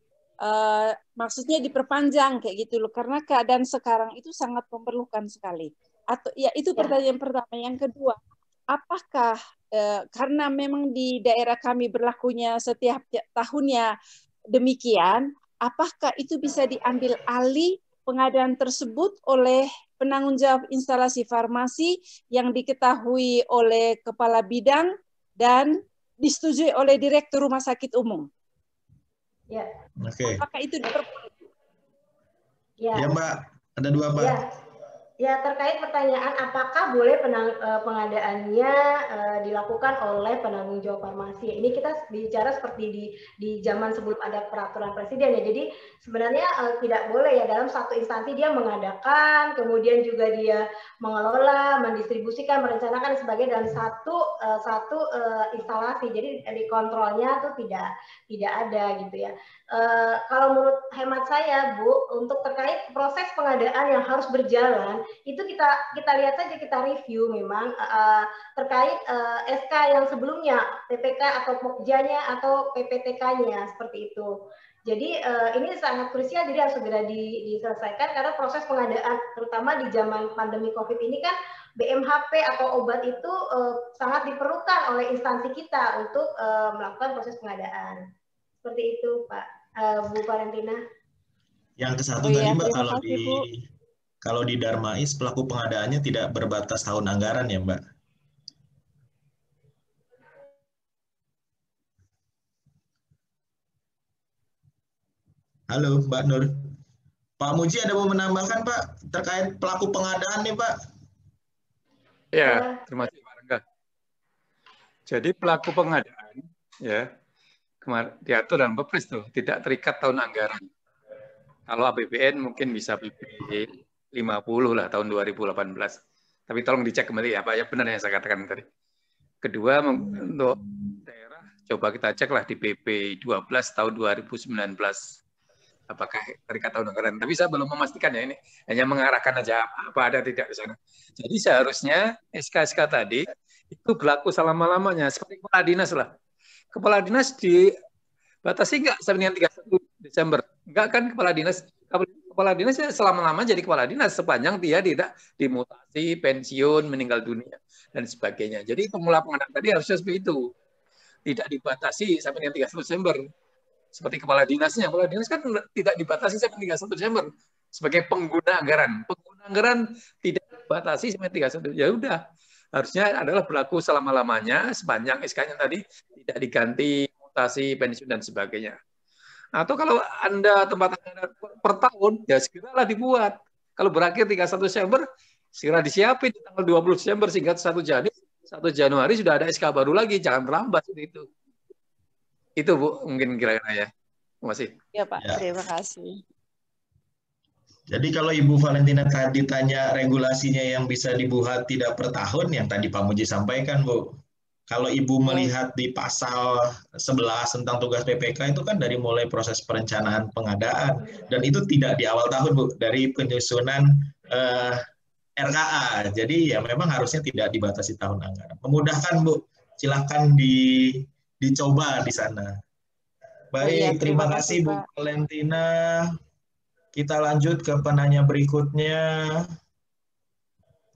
Speaker 7: maksudnya diperpanjang kayak gitu loh, karena keadaan sekarang itu sangat memerlukan sekali. Atau ya itu pertanyaan pertama. Yang kedua, apakah karena memang di daerah kami berlakunya setiap tahunnya demikian, apakah itu bisa diambil alih pengadaan tersebut oleh penanggung jawab instalasi farmasi yang diketahui oleh kepala bidang dan disetujui oleh direktur rumah sakit umum?
Speaker 2: Ya.
Speaker 3: Oke.
Speaker 7: Apakah itu diperbolehkan?
Speaker 3: Ya, Mbak. Ada 2, Mbak.
Speaker 2: Ya, terkait pertanyaan apakah boleh pengadaannya dilakukan oleh penanggung jawab farmasi. Ini kita bicara seperti di zaman sebelum ada peraturan presiden ya. Jadi sebenarnya tidak boleh ya dalam satu instansi dia mengadakan, kemudian juga dia mengelola, mendistribusikan, merencanakan dan sebagainya dalam satu instalasi. Jadi di kontrolnya tuh tidak ada gitu ya. Kalau menurut hemat saya, Bu, untuk terkait proses pengadaan yang harus berjalan itu kita lihat saja, kita review memang terkait SK yang sebelumnya, PPK atau Pokjanya atau PPTK-nya seperti itu. Jadi ini sangat krusial, jadi harus segera diselesaikan karena proses pengadaan terutama di zaman pandemi COVID ini kan BMHP atau obat itu sangat diperlukan oleh instansi kita untuk melakukan proses pengadaan. Seperti itu, Pak. Bu Valentina.
Speaker 3: Yang ke satu tadi, Mbak, kalau di Darmais pelaku pengadaannya tidak berbatas tahun anggaran ya, Mbak? Halo, Mbak Nur. Pak Muji ada mau menambahkan, Pak, terkait pelaku pengadaan nih, Pak?
Speaker 4: Ya, terima kasih, Pak Rangga. Jadi pelaku pengadaan, ya, diatur dalam Perpres tuh, tidak terikat tahun anggaran. Kalau APBN mungkin bisa PP 50 lah tahun 2018. Tapi tolong dicek kembali apa ya benar yang saya katakan tadi. Kedua, untuk daerah, coba kita cek lah di PP 12 tahun 2019. Apakah terikat tahun anggaran. Tapi saya belum memastikan ya, ini hanya mengarahkan aja apa ada tidak di sana. Jadi seharusnya SK-SK tadi itu berlaku selama-lamanya. Seperti kepala dinas lah. Kepala dinas dibatasi nggak sampai dengan 31 Desember? Enggak kan kepala dinas? Kepala dinas ya selama-lama jadi kepala dinas sepanjang dia tidak dimutasi, pensiun, meninggal dunia dan sebagainya. Jadi pemula pengadaan tadi harusnya seperti itu. Tidak dibatasi sampai dengan 31 Desember. Seperti kepala dinasnya. Kepala dinas kan tidak dibatasi sampai 31 Desember sebagai pengguna anggaran. Pengguna anggaran tidak dibatasi sampai 31. Ya udah. Harusnya adalah berlaku selama-lamanya sepanjang SK-nya tadi tidak diganti, mutasi, pensiun dan sebagainya. Atau kalau Anda tempat anggaran per tahun, ya segeralah dibuat. Kalau berakhir 31 Desember, segera disiapin di tanggal 20 Desember sehingga 1 Januari sudah ada SK baru lagi, jangan terlambat itu. Itu Bu, mungkin kira-kira ya. Terima kasih.
Speaker 7: Ya Pak, terima kasih.
Speaker 3: Jadi kalau Ibu Valentina tadi tanya regulasinya yang bisa dibuat tidak per tahun, yang tadi Pak Muji sampaikan, Bu. Kalau Ibu melihat di pasal 11 tentang tugas PPK itu kan dari mulai proses perencanaan pengadaan. Dan itu tidak di awal tahun, Bu, dari penyusunan RKA. Jadi ya memang harusnya tidak dibatasi tahun anggaran. Memudahkan, Bu. Silahkan dicoba di sana. Baik, terima kasih Bu Valentina. Kita lanjut ke penanya berikutnya.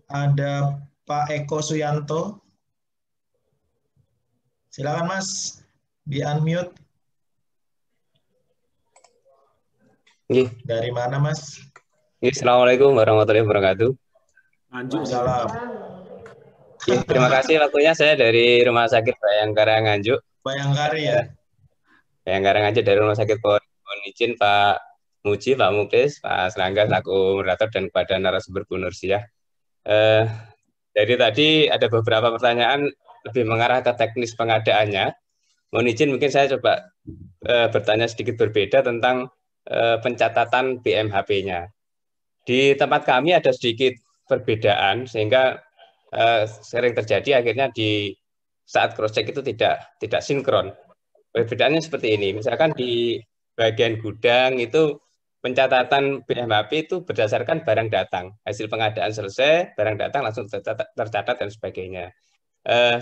Speaker 3: Ada Pak Eko Suyanto. Silakan Mas, di unmute. Dari mana Mas?
Speaker 8: Assalamualaikum warahmatullahi wabarakatuh.
Speaker 3: Waalaikumsalam.
Speaker 8: Terima kasih waktunya, saya dari Rumah Sakit Bayangkara Nganjuk.
Speaker 3: Bayangkari ya?
Speaker 8: Bayangkara Nganjuk dari Rumah Sakit. Mohon izin Pak Muji, Pak Muklis, Pak Serangga selaku moderator dan kepada narasumber Bu Nursiah. Dari tadi ada beberapa pertanyaan lebih mengarah ke teknis pengadaannya. Mohon izin mungkin saya coba bertanya sedikit berbeda tentang pencatatan BMHP-nya. Di tempat kami ada sedikit perbedaan sehingga sering terjadi akhirnya di saat cross check itu tidak sinkron. Perbedaannya seperti ini. Misalkan di bagian gudang itu pencatatan BMHP itu berdasarkan barang datang. Hasil pengadaan selesai, barang datang langsung tercatat dan sebagainya.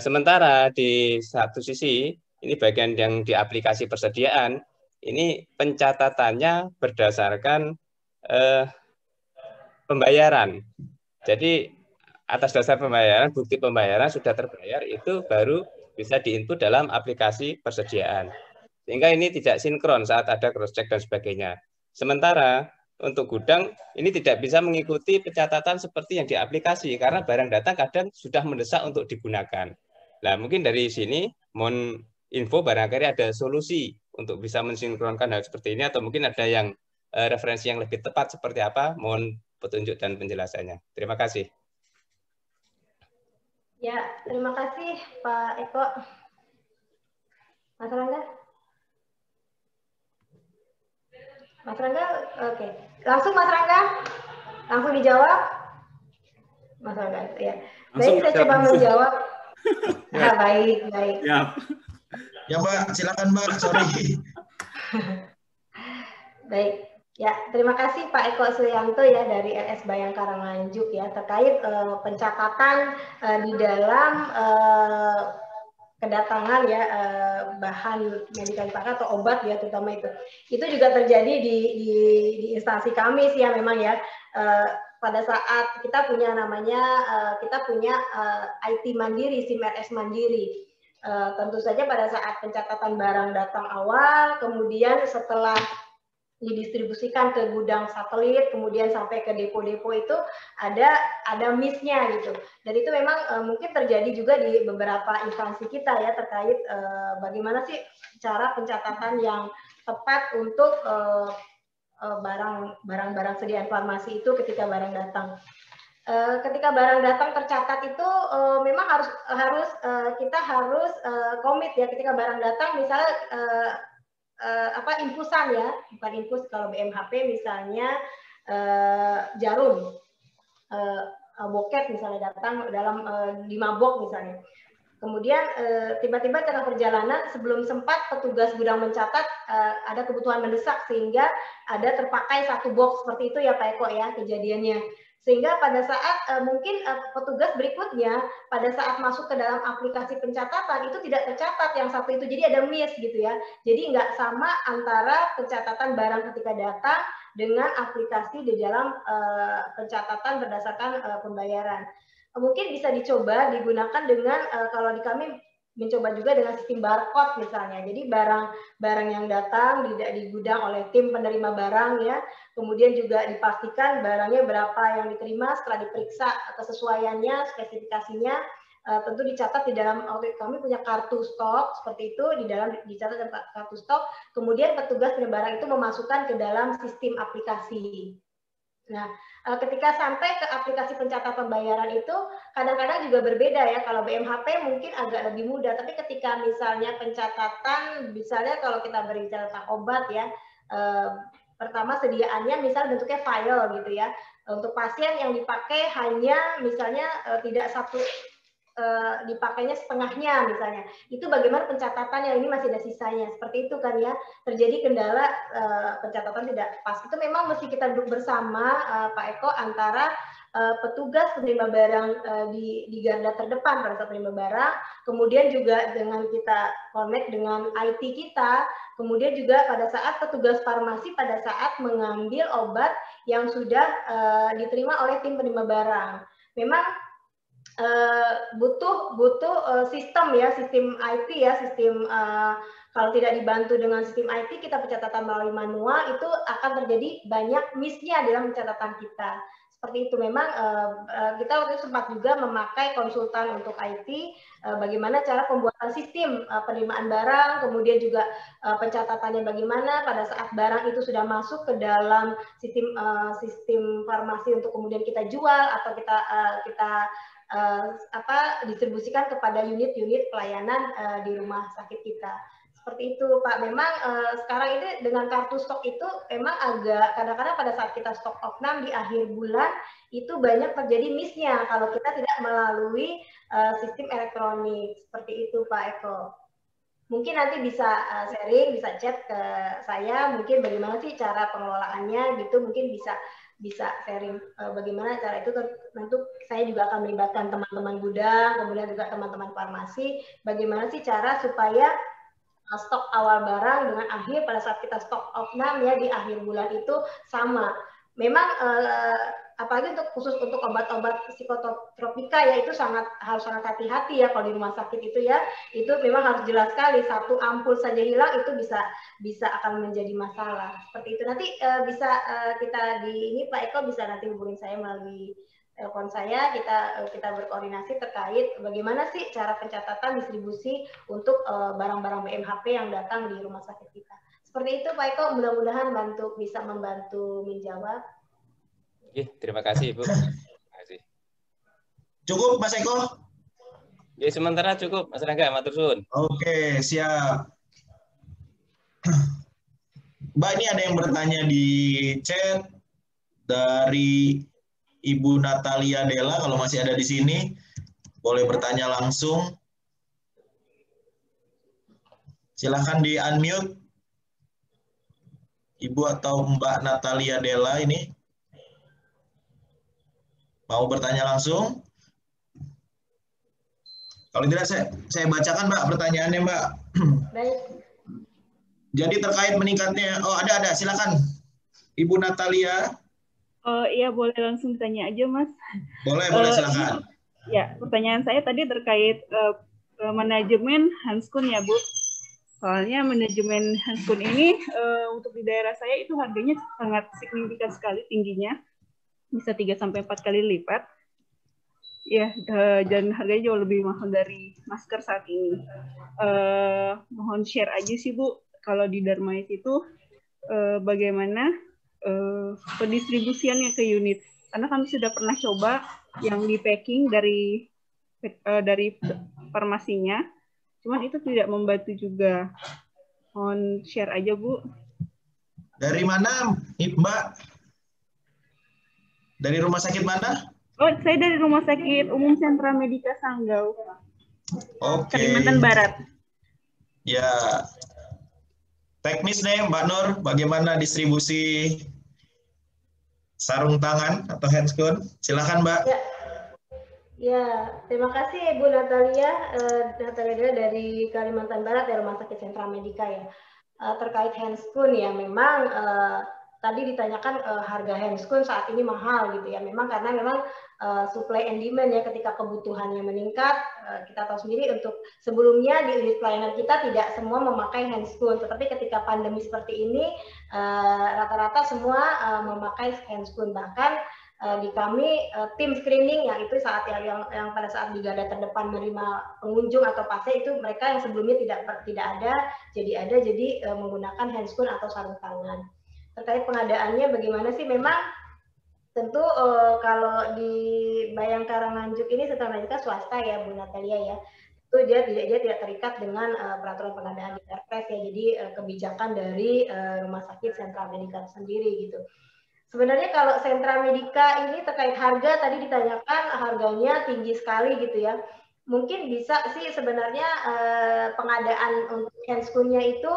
Speaker 8: Sementara di satu sisi, ini bagian yang di aplikasi persediaan, ini pencatatannya berdasarkan pembayaran. Jadi atas dasar pembayaran, bukti pembayaran sudah terbayar, itu baru bisa diinput dalam aplikasi persediaan. Sehingga ini tidak sinkron saat ada cross-check dan sebagainya. Sementara untuk gudang ini tidak bisa mengikuti pencatatan seperti yang di aplikasi karena barang datang kadang sudah mendesak untuk digunakan. Nah, mungkin dari sini mohon info barangkali ada solusi untuk bisa mensinkronkan hal seperti ini atau mungkin ada yang referensi yang lebih tepat seperti apa. Mohon petunjuk dan penjelasannya. Terima kasih.
Speaker 2: Ya, terima kasih Pak Eko. Mas Rangga? Mas Rangga, oke. Langsung Mas Rangga? Langsung dijawab? Mas Rangga, ya. Baik, saya coba menjawab. Ya. Baik.
Speaker 3: Ya. Ya Mbak, silakan Mbak, sorry.
Speaker 2: Baik, ya terima kasih Pak Eko Suyanto ya dari LS Bayangkara Nganjuk ya terkait pencatatan di dalam kedatangan ya bahan medikasi pakai atau obat ya terutama itu juga terjadi di instansi kami sih ya memang ya pada saat kita punya namanya IT mandiri, SIM-RS mandiri. Tentu saja pada saat pencatatan barang datang awal, kemudian setelah didistribusikan ke gudang satelit, kemudian sampai ke depo-depo itu ada miss-nya gitu. Dan itu memang mungkin terjadi juga di beberapa instansi kita ya terkait bagaimana sih cara pencatatan yang tepat untuk barang-barang sediaan farmasi itu ketika barang datang. Ketika barang datang tercatat itu memang kita harus komit ya ketika barang datang misalnya infusan ya, bukan infus kalau BMHP misalnya jarum, boket misalnya datang dalam 5 box misalnya. Kemudian tiba-tiba tengah perjalanan sebelum sempat petugas gudang mencatat ada kebutuhan mendesak sehingga ada terpakai 1 box seperti itu ya Pak Eko ya kejadiannya. Sehingga pada saat mungkin petugas berikutnya pada saat masuk ke dalam aplikasi pencatatan itu tidak tercatat yang satu itu, jadi ada miss gitu ya. Jadi nggak sama antara pencatatan barang ketika datang dengan aplikasi di dalam pencatatan berdasarkan pembayaran. Mungkin bisa dicoba digunakan dengan kalau di kami mencoba juga dengan sistem barcode misalnya. Jadi barang yang datang di gudang oleh tim penerima barang ya, kemudian juga dipastikan barangnya berapa yang diterima setelah diperiksa kesesuaiannya, spesifikasinya, tentu dicatat di dalam kami punya kartu stok seperti itu di dalam dicatat dalam kartu stok. Kemudian petugas penerima itu memasukkan ke dalam sistem aplikasi. Nah, ketika sampai ke aplikasi pencatatan pembayaran itu kadang-kadang juga berbeda ya. Kalau BMHP mungkin agak lebih mudah, tapi ketika misalnya pencatatan, misalnya kalau kita berbicara tentang obat ya, pertama sediaannya misalnya bentuknya file gitu ya. Untuk pasien yang dipakai hanya misalnya tidak satu dipakainya setengahnya misalnya, itu bagaimana pencatatannya, ini masih ada sisanya, seperti itu kan ya, terjadi kendala pencatatan tidak pas. Itu memang mesti kita duduk bersama Pak Eko antara petugas penerima barang di garda terdepan pada saat penerima barang, kemudian juga dengan kita connect dengan IT kita, kemudian juga pada saat petugas farmasi pada saat mengambil obat yang sudah diterima oleh tim penerima barang. Memang butuh sistem ya, sistem IT ya, sistem kalau tidak dibantu dengan sistem IT, kita pencatatan melalui manual itu akan terjadi banyak miss-nya dalam pencatatan kita. Seperti itu memang kita waktu itu sempat juga memakai konsultan untuk IT, bagaimana cara pembuatan sistem penerimaan barang, kemudian juga pencatatannya bagaimana pada saat barang itu sudah masuk ke dalam sistem farmasi untuk kemudian kita jual atau kita distribusikan kepada unit-unit pelayanan di rumah sakit kita. Seperti itu Pak. Memang sekarang ini dengan kartu stok itu memang agak kadang-kadang pada saat kita stok opnam di akhir bulan itu banyak terjadi miss-nya kalau kita tidak melalui sistem elektronik. Seperti itu Pak Eko. Mungkin nanti bisa sharing, bisa chat ke saya, mungkin bagaimana sih cara pengelolaannya gitu, mungkin bisa sharing bagaimana cara itu. Tentu saya juga akan melibatkan teman-teman gudang, kemudian juga teman-teman farmasi, bagaimana sih cara supaya stok awal barang dengan akhir pada saat kita stok opnam ya di akhir bulan itu sama. Memang apalagi khusus untuk obat-obat psikotropika ya itu harus sangat hati-hati ya kalau di rumah sakit itu ya, itu memang harus jelas sekali, satu ampul saja hilang itu bisa akan menjadi masalah seperti itu. Nanti bisa kita di ini Pak Eko bisa nanti hubungin saya melalui telepon saya, kita berkoordinasi terkait bagaimana sih cara pencatatan distribusi untuk barang-barang BMHP yang datang di rumah sakit kita. Seperti itu Pak Eko, mudah-mudahan bisa membantu menjawab.
Speaker 8: Oke, terima kasih Ibu. Terima kasih.
Speaker 3: Cukup Mas Eko?
Speaker 8: Ya, sementara cukup Mas Rangga, matur suwun.
Speaker 3: Oke, siap. Mbak, ini ada yang bertanya di chat dari Ibu Natalia Della, kalau masih ada di sini, boleh bertanya langsung. Silahkan di-unmute. Ibu atau Mbak Natalia Della ini. Mau bertanya langsung? Kalau tidak, saya bacakan Mbak pertanyaannya Mbak.
Speaker 2: Baik.
Speaker 3: Jadi terkait meningkatnya, ada, silakan. Ibu Natalia.
Speaker 9: Oh iya, boleh langsung tanya aja Mas.
Speaker 3: Boleh silakan.
Speaker 9: Ya, pertanyaan saya tadi terkait manajemen Hanskun ya Bu. Soalnya manajemen Hanskun ini untuk di daerah saya itu harganya sangat signifikan sekali tingginya. Bisa 3-4 kali lipat. Ya, dan harganya jauh lebih mahal dari masker saat ini. Mohon share aja sih Bu, kalau di Darmais itu bagaimana pendistribusiannya ke unit. Karena kami sudah pernah coba yang di packing dari farmasinya, cuman itu tidak membantu juga. Mohon share aja Bu. Dari
Speaker 3: mana Mbak? Dari rumah sakit mana?
Speaker 9: Oh, saya dari Rumah Sakit Umum Sentra Medika Sanggau.
Speaker 3: Oke.
Speaker 9: Kalimantan Barat.
Speaker 3: Ya. Teknis nih Mbak Nur, bagaimana distribusi sarung tangan atau handscoon? Silakan Mbak.
Speaker 2: Ya, terima kasih Ibu Natalia dari Kalimantan Barat dari Rumah Sakit Sentra Medika ya. Terkait handscoon ya, memang tadi ditanyakan harga handscoon saat ini mahal gitu ya. Memang karena supply and demand ya, ketika kebutuhannya meningkat, kita tahu sendiri untuk sebelumnya di unit pelayanan kita tidak semua memakai handscoon, tetapi ketika pandemi seperti ini rata-rata semua memakai handscoon. Bahkan di kami tim screening yang itu saat yang pada saat di garda terdepan menerima pengunjung atau pasien itu mereka yang sebelumnya tidak ada jadi menggunakan handscoon atau sarung tangan. Terkait pengadaannya bagaimana sih? Memang tentu kalau di Bayangkara Nganjuk ini Sentra Medika swasta ya Bu Natalia ya, itu dia tidak terikat dengan peraturan pengadaan di Perpres ya, jadi kebijakan dari Rumah Sakit Sentra Medika sendiri gitu. Sebenarnya kalau Sentra Medika ini terkait harga tadi ditanyakan harganya tinggi sekali gitu ya. Mungkin bisa sih sebenarnya pengadaan untuk handscoon-nya itu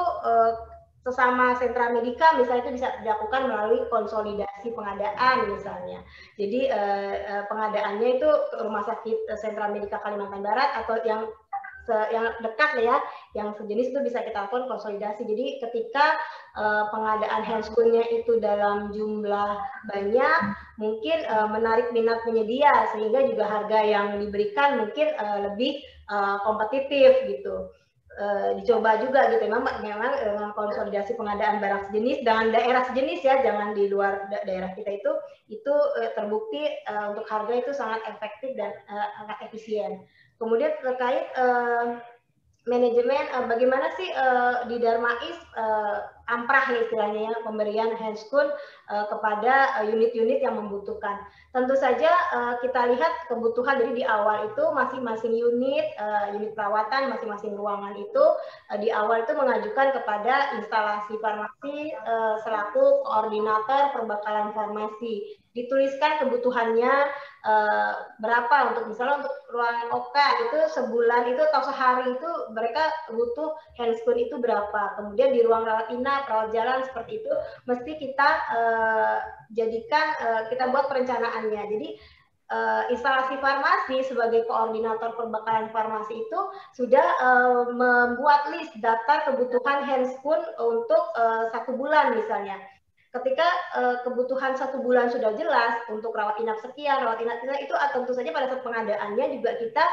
Speaker 2: sesama sentra medika misalnya itu bisa dilakukan melalui konsolidasi pengadaan misalnya. Jadi pengadaannya itu Rumah Sakit Sentra Medika Kalimantan Barat atau yang dekat ya, yang sejenis itu bisa kita lakukan konsolidasi. Jadi ketika pengadaan handscoon-nya itu dalam jumlah banyak, mungkin menarik minat penyedia sehingga juga harga yang diberikan mungkin lebih kompetitif gitu. Dicoba juga gitu, memang dengan konsolidasi pengadaan barang sejenis dengan daerah sejenis ya, jangan di luar daerah kita itu terbukti untuk harga itu sangat efektif dan sangat efisien. Kemudian terkait manajemen, bagaimana sih di Darmais amprah ya istilahnya ya, pemberian handskun kepada unit-unit yang membutuhkan. Tentu saja kita lihat kebutuhan dari di awal itu masing-masing unit perawatan, masing-masing ruangan itu di awal itu mengajukan kepada instalasi farmasi selaku koordinator perbekalan farmasi. Dituliskan kebutuhannya berapa untuk misalnya untuk ruangan OK itu sebulan itu atau sehari itu mereka butuh handskun itu berapa. Kemudian di ruang rawat inap, rawat jalan seperti itu mesti kita jadikan kita buat perencanaannya. Jadi instalasi farmasi sebagai koordinator perbekalan farmasi itu sudah membuat list data kebutuhan handskun untuk 1 bulan misalnya. Ketika kebutuhan 1 bulan sudah jelas untuk rawat inap sekian, rawat inap sekian, itu tentu saja pada saat pengadaannya juga kita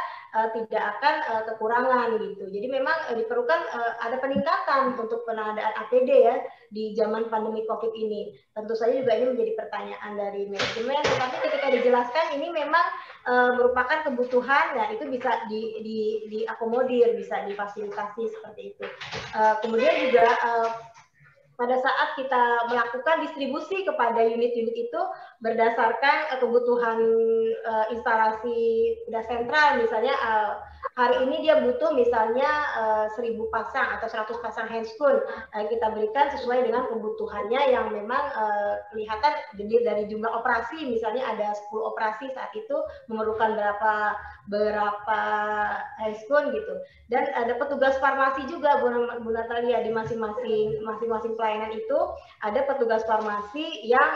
Speaker 2: tidak akan kekurangan gitu. Jadi memang diperlukan ada peningkatan untuk pengadaan APD ya di zaman pandemi COVID ini. Tentu saja juga ini menjadi pertanyaan dari manajemen, tetapi ketika dijelaskan ini memang merupakan kebutuhan, nah itu bisa diakomodir, bisa difasilitasi seperti itu. Kemudian juga pada saat kita melakukan distribusi kepada unit-unit itu berdasarkan kebutuhan instalasi udah sentral, misalnya hari ini dia butuh misalnya 1000 pasang atau 100 pasang handskun, kita berikan sesuai dengan kebutuhannya yang memang kelihatan dari jumlah operasi, misalnya ada 10 operasi saat itu memerlukan berapa handskun gitu. Dan ada petugas farmasi juga Bu Natalia, di masing-masing pelayanan itu ada petugas farmasi yang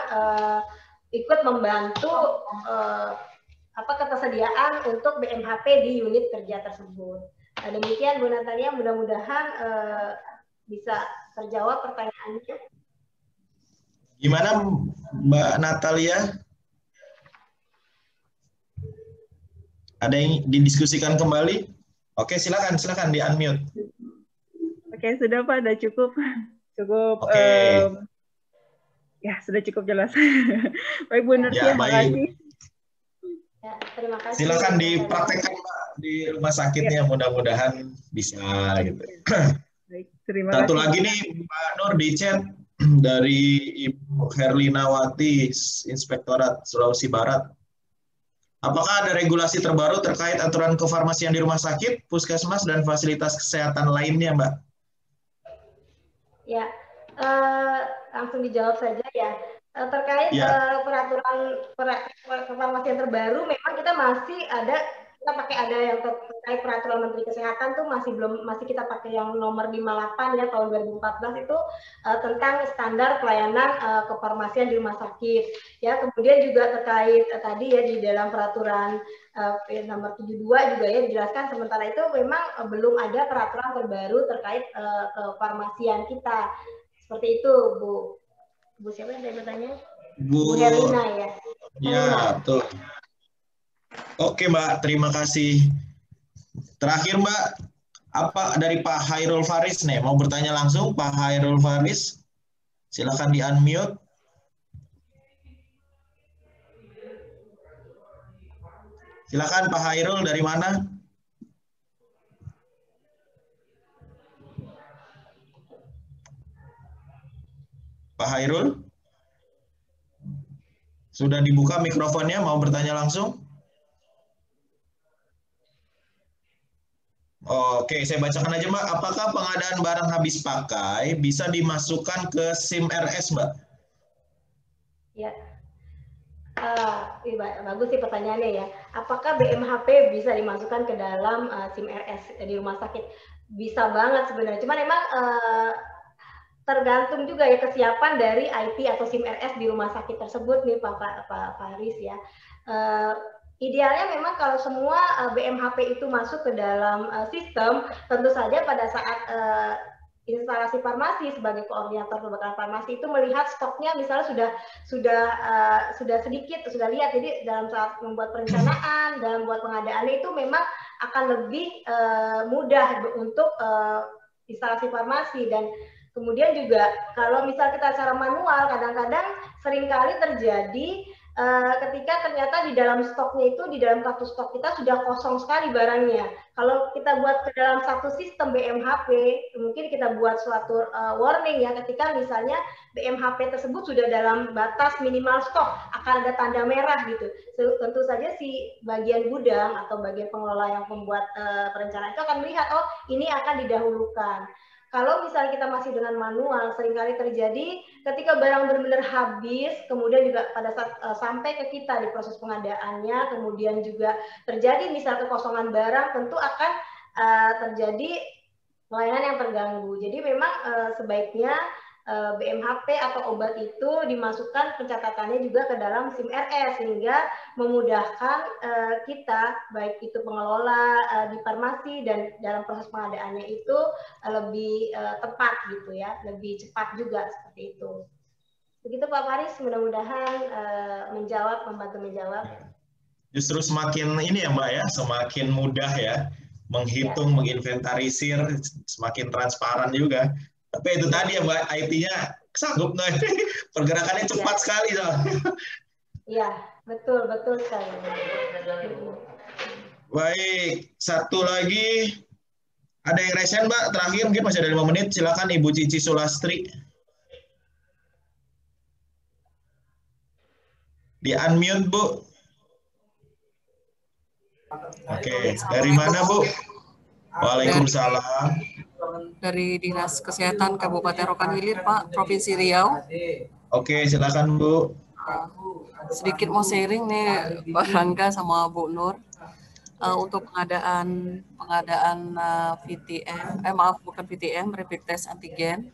Speaker 2: ikut membantu ketersediaan untuk BMHP di unit kerja tersebut. Demikian Bu Natalia, mudah-mudahan bisa terjawab pertanyaannya.
Speaker 3: Gimana Mbak Natalia? Ada yang didiskusikan kembali? Oke, silakan di unmute.
Speaker 9: Oke, sudah Pak, sudah cukup. Ya, sudah cukup jelas. Baik Bu Nursia, terima kasih.
Speaker 2: Ya, terima kasih.
Speaker 3: Silakan dipraktekkan Pak di rumah sakitnya, mudah-mudahan bisa gitu.
Speaker 9: Baik, terima kasih.
Speaker 3: Satu lagi nih Pak Nur di chat dari Ibu Herlinawati, Inspektorat Sulawesi Barat. Apakah ada regulasi terbaru terkait aturan kefarmasian di rumah sakit, puskesmas, dan fasilitas kesehatan lainnya, Mbak?
Speaker 2: Ya, langsung dijawab saja ya. Terkait peraturan kefarmasian terbaru, memang kita masih ada yang terkait peraturan Menteri Kesehatan tuh masih kita pakai yang nomor 58 ya tahun 2014 itu tentang standar pelayanan kefarmasian di rumah sakit ya. Kemudian juga terkait tadi ya di dalam peraturan nomor 72 juga ya dijelaskan, sementara itu memang belum ada peraturan terbaru terkait kefarmasian kita. Seperti itu Bu siapa yang saya bertanya? Bu Herlina ya.
Speaker 3: Ya, betul. Oke Mbak, terima kasih. Terakhir Mbak, apa dari Pak Hairul Faris nih? Mau bertanya langsung Pak Hairul Faris? Silakan di unmute. Silakan Pak Hairul, dari mana? Pak Hairul? Sudah dibuka mikrofonnya, mau bertanya langsung? Oke, saya bacakan aja Mbak. Apakah pengadaan barang habis pakai bisa dimasukkan ke SIM RS, Mbak?
Speaker 2: Ya, bagus sih pertanyaannya ya. Apakah BMHP bisa dimasukkan ke dalam SIM RS di rumah sakit? Bisa banget sebenarnya. Cuman memang tergantung juga ya kesiapan dari IT atau SIM RS di rumah sakit tersebut nih Pak Faris ya. Idealnya memang kalau semua BMHP itu masuk ke dalam sistem, tentu saja pada saat instalasi farmasi sebagai koordinator perbekalan farmasi itu melihat stoknya misalnya sudah sedikit, sudah lihat, jadi dalam saat membuat perencanaan, dalam membuat pengadaannya itu memang akan lebih mudah untuk instalasi farmasi. Dan kemudian juga kalau misal kita secara manual, kadang-kadang seringkali terjadi ketika ternyata di dalam stoknya itu, di dalam kartu stok kita sudah kosong sekali barangnya. Kalau kita buat ke dalam satu sistem BMHP, mungkin kita buat suatu warning ya, ketika misalnya BMHP tersebut sudah dalam batas minimal stok, akan ada tanda merah gitu. Tentu saja si bagian gudang atau bagian pengelola yang membuat perencanaan itu akan melihat, oh ini akan didahulukan. Kalau misalnya kita masih dengan manual, seringkali terjadi ketika barang benar-benar habis, kemudian juga pada saat sampai ke kita di proses pengadaannya, kemudian juga terjadi misalnya kekosongan barang, tentu akan terjadi pelayanan yang terganggu. Jadi memang sebaiknya BMHP atau obat itu dimasukkan pencatatannya juga ke dalam SIM RS sehingga memudahkan kita, baik itu pengelola di farmasi dan dalam proses pengadaannya itu lebih tepat gitu ya, lebih cepat juga seperti itu. Begitu Pak Faris, mudah-mudahan membantu menjawab.
Speaker 3: Justru semakin ini ya Mbak ya, semakin mudah ya menghitung, menginventarisir, semakin transparan juga. Tapi itu tadi ya Mbak, IT-nya sanggup nggak? Pergerakannya cepat sekali soalnya.
Speaker 2: Iya, betul sekali.
Speaker 3: Baik, satu lagi. Ada yang resen Mbak, terakhir mungkin masih ada 5 menit. Silakan Ibu Cici Sulastri. Di unmute Bu. Oke, dari mana Bu? Waalaikumsalam.
Speaker 10: Dari Dinas Kesehatan Kabupaten Rokan Hilir, Pak, Provinsi Riau.
Speaker 3: Oke, silakan Bu.
Speaker 10: Sedikit mau sharing nih, Pak Rangga sama Bu Nur, untuk pengadaan VTM, bukan VTM, rapid test antigen.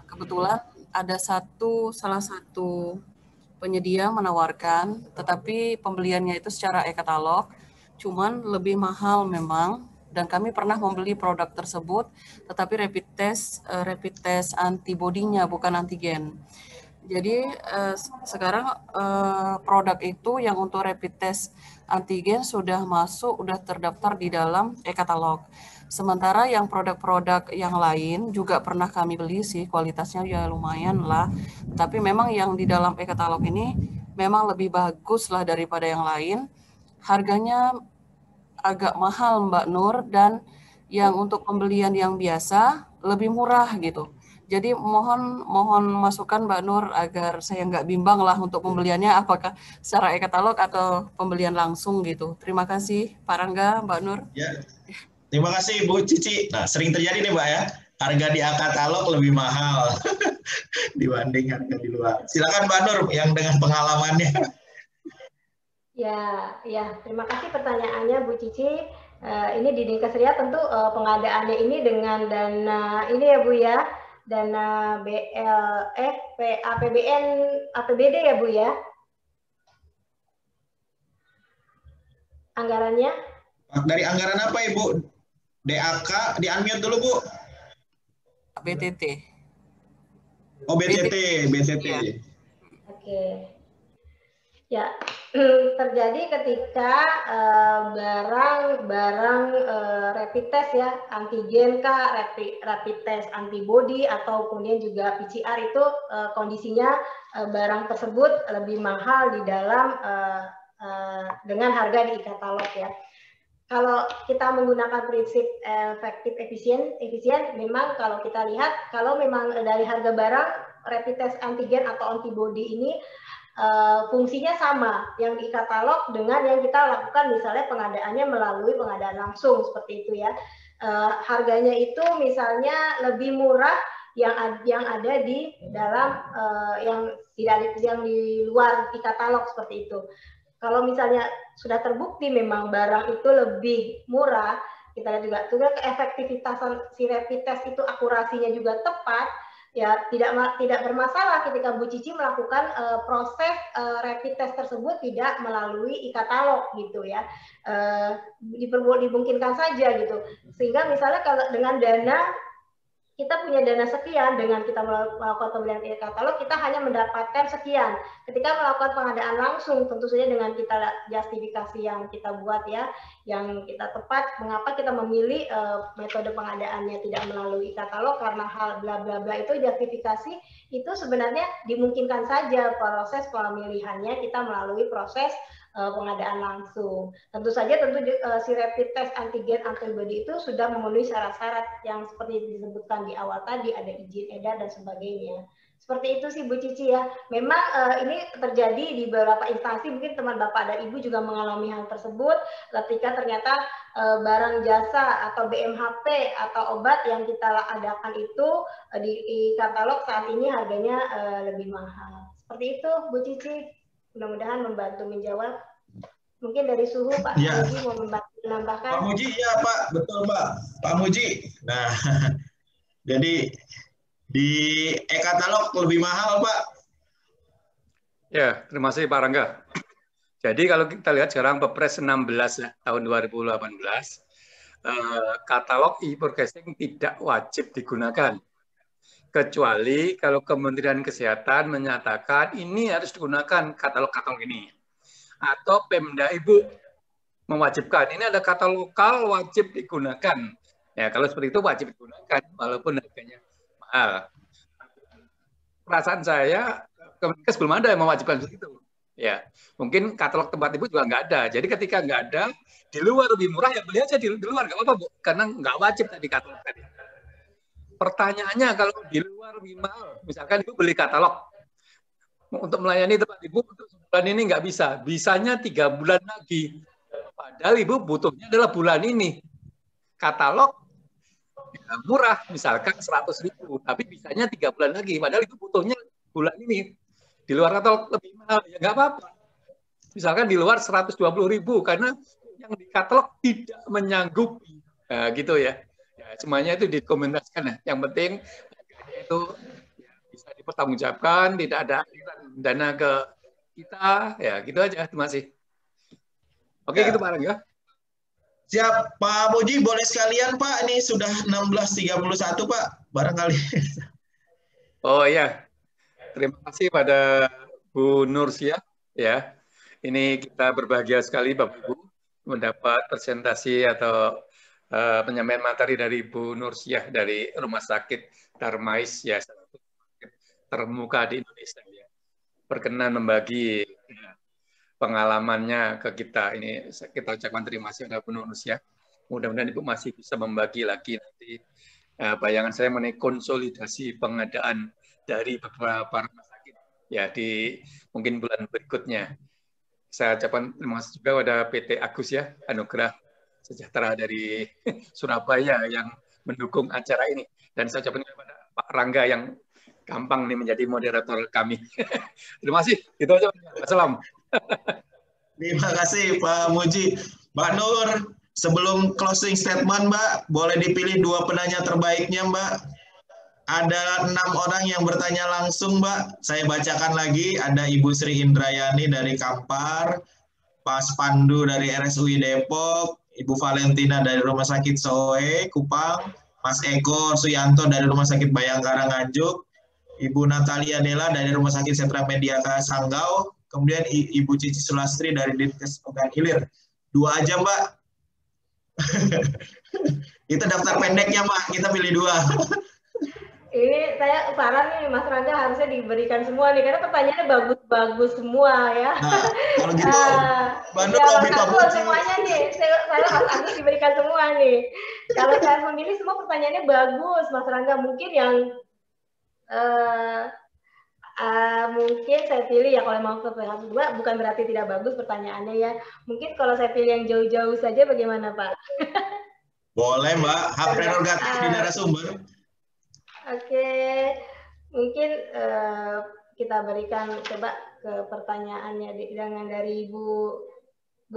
Speaker 10: Kebetulan ada salah satu penyedia menawarkan, tetapi pembeliannya itu secara e-katalog, cuman lebih mahal memang. Dan kami pernah membeli produk tersebut, tetapi rapid test antibodinya bukan antigen. Jadi sekarang produk itu yang untuk rapid test antigen sudah terdaftar di dalam e-katalog. Sementara yang produk-produk yang lain juga pernah kami beli sih, kualitasnya ya lumayan lah. Tapi memang yang di dalam e-katalog ini memang lebih bagus lah daripada yang lain. Harganya agak mahal Mbak Nur, dan yang untuk pembelian yang biasa lebih murah gitu. Jadi mohon masukan Mbak Nur agar saya nggak bimbang lah untuk pembeliannya apakah secara e-katalog atau pembelian langsung gitu. Terima kasih Pak Rangga, Mbak Nur.
Speaker 3: Ya. Terima kasih Bu Cici. Nah, sering terjadi nih Mbak ya, harga di e-katalog lebih mahal dibanding harga di luar. Silakan Mbak Nur yang dengan pengalamannya.
Speaker 2: Ya, terima kasih pertanyaannya Bu Cici. Ini di Dinkes Ria tentu pengadaannya ini dengan dana ini ya Bu ya, dana APBN, APBD ya Bu ya. Anggarannya?
Speaker 3: Dari anggaran apa Ibu? DAK, di unmute dulu Bu.
Speaker 10: BTT.
Speaker 3: Oh BTT.
Speaker 10: Ya.
Speaker 2: Oke. Ya, terjadi ketika barang rapid test ya, antigen kah, rapid test antibody atau kemudian juga PCR itu kondisinya barang tersebut lebih mahal di dalam dengan harga di e-katalog ya. Kalau kita menggunakan prinsip efektif efisien, memang kalau kita lihat kalau memang dari harga barang rapid test antigen atau antibody ini fungsinya sama yang di katalog dengan yang kita lakukan misalnya pengadaannya melalui pengadaan langsung seperti itu ya. Harganya itu misalnya lebih murah yang ada di dalam yang di luar di katalog seperti itu. Kalau misalnya sudah terbukti memang barang itu lebih murah, kita lihat juga keefektivitasan si rapid test itu akurasinya juga tepat. Ya tidak bermasalah ketika Bu Cici melakukan proses rapid test tersebut tidak melalui e-katalog gitu ya, dimungkinkan saja gitu. Sehingga misalnya kalau dengan dana kita punya dana sekian, dengan kita melakukan pembelian e-katalog, kita hanya mendapatkan sekian. Ketika melakukan pengadaan langsung, tentu saja dengan kita justifikasi yang kita buat ya, yang kita tepat, mengapa kita memilih metode pengadaannya tidak melalui e-katalog, karena hal bla bla bla itu justifikasi, itu sebenarnya dimungkinkan saja proses pemilihannya kita melalui proses pengadaan langsung. Tentu saja si rapid test antigen antibody itu sudah memenuhi syarat-syarat yang seperti disebutkan di awal tadi, ada izin edar dan sebagainya. Seperti itu sih Bu Cici ya. Memang ini terjadi di beberapa instansi, mungkin teman Bapak dan Ibu juga mengalami hal tersebut ketika ternyata barang jasa atau BMHP atau obat yang kita adakan itu di katalog saat ini harganya lebih mahal. Seperti itu Bu Cici. Mudah-mudahan membantu menjawab. Mungkin dari Suhu Pak
Speaker 3: Ya.
Speaker 2: Muji mau menambahkan.
Speaker 3: Pak Muji, ya Pak, betul Pak. Pak Muji. Nah, jadi di e-katalog lebih mahal Pak.
Speaker 4: Ya, terima kasih Pak Rangga. Jadi kalau kita lihat sekarang Perpres 16 tahun 2018, katalog e-forecasting tidak wajib digunakan. Kecuali kalau Kementerian Kesehatan menyatakan ini harus digunakan katalog-katalog ini. Atau Pemda Ibu mewajibkan, ini ada katalog lokal wajib digunakan. Ya, kalau seperti itu wajib digunakan, walaupun harganya mahal. Perasaan saya, Kemenkes belum ada yang mewajibkan seperti itu. Ya, mungkin katalog tempat Ibu juga nggak ada. Jadi ketika nggak ada, di luar lebih murah, ya beli aja di luar, nggak apa-apa Bu. Karena nggak wajib tadi katalog tadi. Pertanyaannya kalau di luar lebih mahal, misalkan Ibu beli katalog untuk melayani tempat Ibu untuk sebulan ini nggak bisa, bisanya 3 bulan lagi. Padahal Ibu butuhnya adalah bulan ini. Katalog ya, murah, misalkan 100.000, tapi bisanya 3 bulan lagi. Padahal Ibu butuhnya bulan ini. Di luar katalog lebih mahal, ya nggak apa-apa. Misalkan di luar 120.000, karena yang di katalog tidak menyanggupi, nah, gitu ya. Semuanya itu dikomunikasikan ya. Yang penting itu ya, bisa dipertanggungjawabkan, tidak ada dana ke kita, ya gitu aja. Terima kasih. Oke, gitu Pak Rangga.
Speaker 3: Siap, Pak Muji, boleh sekalian Pak, ini sudah 16.31 Pak, barangkali.
Speaker 4: Oh iya, terima kasih pada Bu Nursia ya. Ini kita berbahagia sekali Bapak Ibu mendapat presentasi atau penyampaian materi dari Bu Nursiah dari Rumah Sakit Darmais ya, salah satu termuka di Indonesia ya. Berkenan membagi pengalamannya ke kita. Ini kita ucapkan terima kasih kepada Bu Nursiah. Mudah-mudahan Ibu masih bisa membagi lagi nanti bayangan saya mengenai konsolidasi pengadaan dari beberapa rumah sakit ya di mungkin bulan berikutnya. Saya ucapkan terima kasih juga kepada PT Agus ya, Anugerah Sejahtera dari Surabaya yang mendukung acara ini. Dan saya ucapkan kepada Pak Rangga yang gampang nih menjadi moderator kami. Terima kasih. Itu aja. Assalam.
Speaker 3: Terima kasih Pak Muji. Mbak Nur, sebelum closing statement Mbak, boleh dipilih 2 penanya terbaiknya Mbak. Ada 6 orang yang bertanya langsung Mbak. Saya bacakan lagi. Ada Ibu Sri Indrayani dari Kampar, Pak Pandu dari RSUI Depok, Ibu Valentina dari Rumah Sakit Soe, Kupang, Mas Eko Suyanto dari Rumah Sakit Bayangkara Nganjuk, Ibu Natalia Della dari Rumah Sakit Sentra Mediaka Sanggau, kemudian Ibu Cici Sulastri dari Dinkes Ogan Ilir. 2 aja Mbak. Itu daftar pendeknya Mbak, kita pilih 2.
Speaker 2: Ini saya saran nih Mas Rangga harusnya diberikan semua nih, karena pertanyaannya bagus-bagus semua ya.
Speaker 3: Nah, kalau gitu, Bandung
Speaker 2: ya,
Speaker 3: lebih
Speaker 2: Mas semuanya nih, saya Mas Agus diberikan semua nih. Kalau saya memilih semua pertanyaannya bagus, Mas Rangga. Mungkin yang mungkin saya pilih ya, kalau mau ke PH2 bukan berarti tidak bagus pertanyaannya ya. Mungkin kalau saya pilih yang jauh-jauh saja bagaimana Pak?
Speaker 3: Boleh Mbak, hak prerogatif di narasumber.
Speaker 2: Oke, mungkin kita berikan coba ke pertanyaannya dengan dari Bu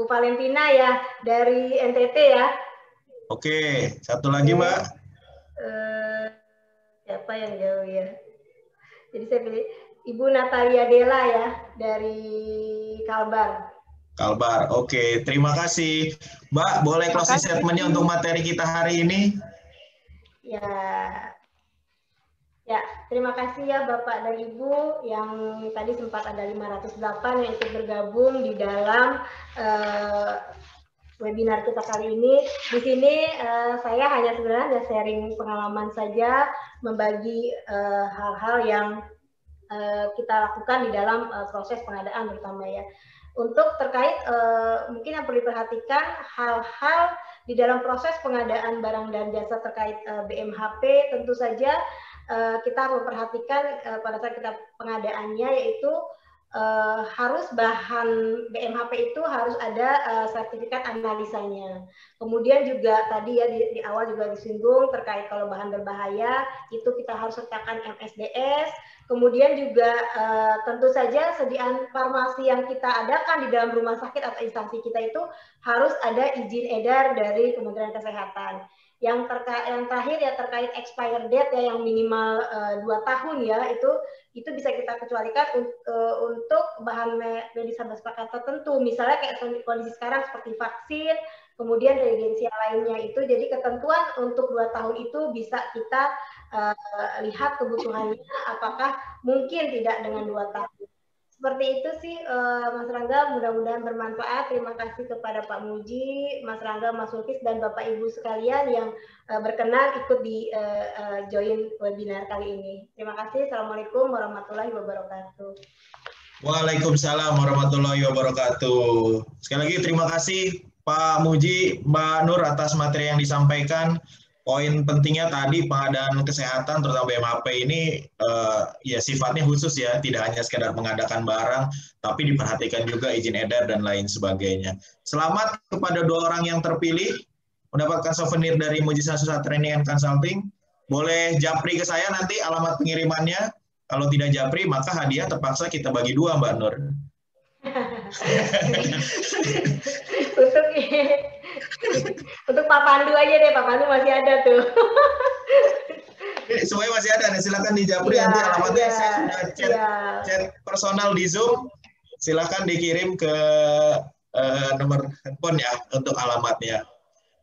Speaker 2: Valentina ya, dari NTT ya.
Speaker 3: Oke, satu lagi Mbak.
Speaker 2: Siapa yang jauh ya? Jadi saya pilih Ibu Natalia Della ya, dari Kalbar.
Speaker 3: Kalbar, oke. Terima kasih. Mbak, boleh closing statement-nya untuk materi kita hari ini?
Speaker 2: Ya, Ya, terima kasih ya Bapak dan Ibu yang tadi sempat ada 508 yang ikut bergabung di dalam webinar kita kali ini. Di sini saya hanya sebenarnya sharing pengalaman saja, membagi hal-hal yang kita lakukan di dalam proses pengadaan terutama ya. Untuk terkait mungkin yang perlu diperhatikan hal-hal di dalam proses pengadaan barang dan jasa terkait BMHP, tentu saja kita harus memperhatikan pada saat kita pengadaannya, yaitu harus bahan BMHP itu harus ada sertifikat analisanya. Kemudian juga tadi ya di awal juga disinggung terkait kalau bahan berbahaya itu kita harus sertakan MSDS. Kemudian juga tentu saja sediaan farmasi yang kita adakan di dalam rumah sakit atau instansi kita itu harus ada izin edar dari Kementerian Kesehatan. Yang terakhir ya terkait expired date ya yang minimal 2 tahun ya, itu bisa kita kecualikan untuk bahan medis bersepakat tertentu, misalnya kayak kondisi sekarang seperti vaksin, kemudian reagensi lainnya itu, jadi ketentuan untuk 2 tahun itu bisa kita lihat kebutuhannya apakah mungkin tidak dengan 2 tahun. Seperti itu sih Mas Rangga, mudah-mudahan bermanfaat. Terima kasih kepada Pak Muji, Mas Rangga, Mas Sulkis, dan Bapak Ibu sekalian yang berkenan ikut di join webinar kali ini. Terima kasih. Assalamualaikum warahmatullahi wabarakatuh.
Speaker 3: Waalaikumsalam warahmatullahi wabarakatuh. Sekali lagi terima kasih Pak Muji, Mbak Nur atas materi yang disampaikan. Poin pentingnya tadi pengadaan kesehatan terutama BMHP ini ya sifatnya khusus ya, tidak hanya sekedar mengadakan barang, tapi diperhatikan juga izin edar dan lain sebagainya. Selamat kepada 2 orang yang terpilih mendapatkan souvenir dari Mujizat Susah Training and Consulting. Boleh japri ke saya nanti alamat pengirimannya. Kalau tidak japri maka hadiah terpaksa kita bagi 2 Mbak Nur.
Speaker 2: Untuk Pak Pandu aja deh, Pak Pandu masih ada tuh.
Speaker 3: Semuanya masih ada nih, silakan dijapri nanti alamatnya. Saya sudah chat personal di Zoom, silakan dikirim ke nomor handphone ya untuk alamatnya.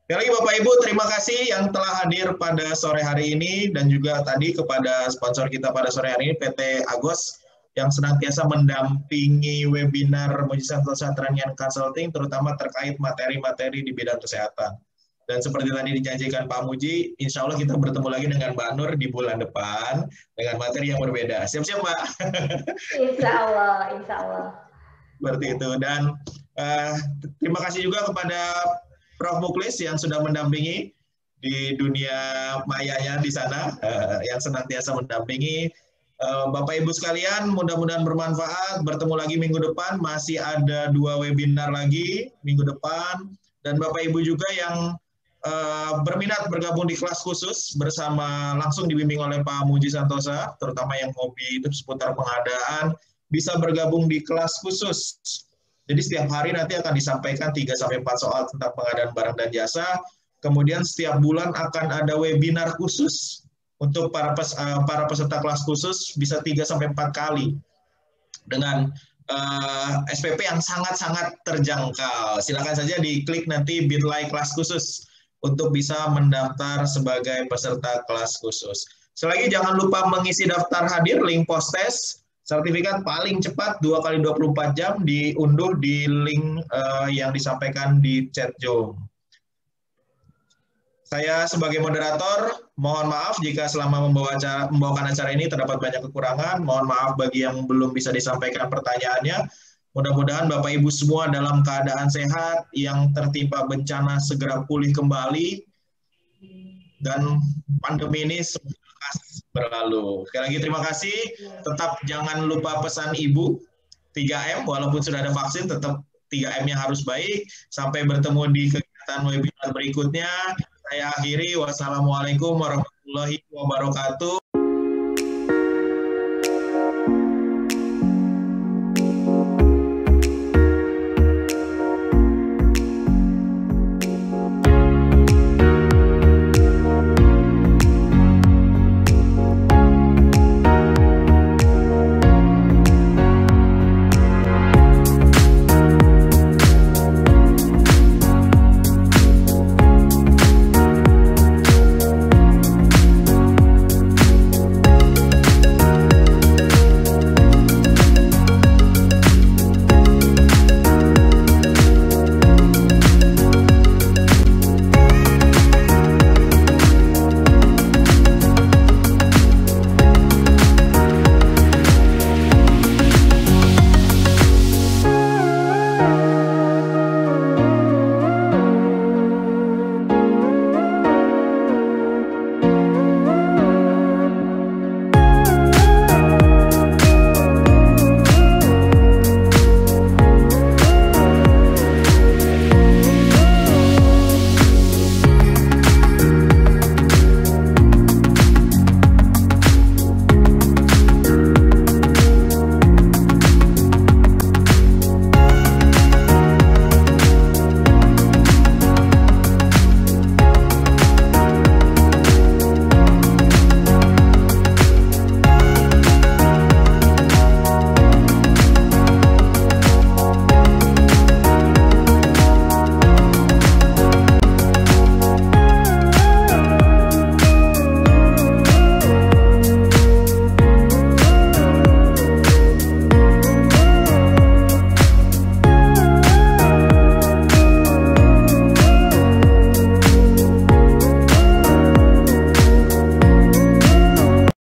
Speaker 3: Sekali lagi Bapak Ibu, terima kasih yang telah hadir pada sore hari ini dan juga tadi kepada sponsor kita pada sore hari ini PT Agos yang senantiasa mendampingi webinar Mujizat Susah Training and Consulting terutama terkait materi-materi di bidang kesehatan. Dan seperti tadi dijanjikan Pak Muji, insya Allah kita bertemu lagi dengan Mbak Nur di bulan depan dengan materi yang berbeda. Siap-siap Mbak?
Speaker 2: Insya Allah, insya Allah.
Speaker 3: Seperti itu. Dan terima kasih juga kepada Prof. Muklis yang sudah mendampingi di dunia mayanya di sana, yang senantiasa mendampingi. Bapak Ibu sekalian, mudah-mudahan bermanfaat. Bertemu lagi minggu depan, masih ada 2 webinar lagi minggu depan. Dan Bapak Ibu juga yang berminat bergabung di kelas khusus bersama langsung dibimbing oleh Pak Muji Santosa, terutama yang hobi itu seputar pengadaan, bisa bergabung di kelas khusus. Jadi setiap hari nanti akan disampaikan 3-4 soal tentang pengadaan barang dan jasa. Kemudian setiap bulan akan ada webinar khusus untuk para peserta kelas khusus, bisa 3-4 kali dengan SPP yang sangat-sangat terjangkau. Silakan saja diklik nanti bit.ly kelas khusus untuk bisa mendaftar sebagai peserta kelas khusus. Sekali lagi jangan lupa mengisi daftar hadir, link post-test, sertifikat paling cepat 2 kali 24 jam diunduh di link yang disampaikan di chat Zoom. Saya sebagai moderator, mohon maaf jika selama membawakan acara ini terdapat banyak kekurangan. Mohon maaf bagi yang belum bisa disampaikan pertanyaannya. Mudah-mudahan Bapak Ibu semua dalam keadaan sehat, yang tertimpa bencana segera pulih kembali, dan pandemi ini semoga berlalu. Sekali lagi terima kasih. Tetap jangan lupa pesan Ibu, 3M, walaupun sudah ada vaksin, tetap 3M-nya harus baik. Sampai bertemu di kegiatan webinar berikutnya. Saya akhiri, wassalamualaikum warahmatullahi wabarakatuh.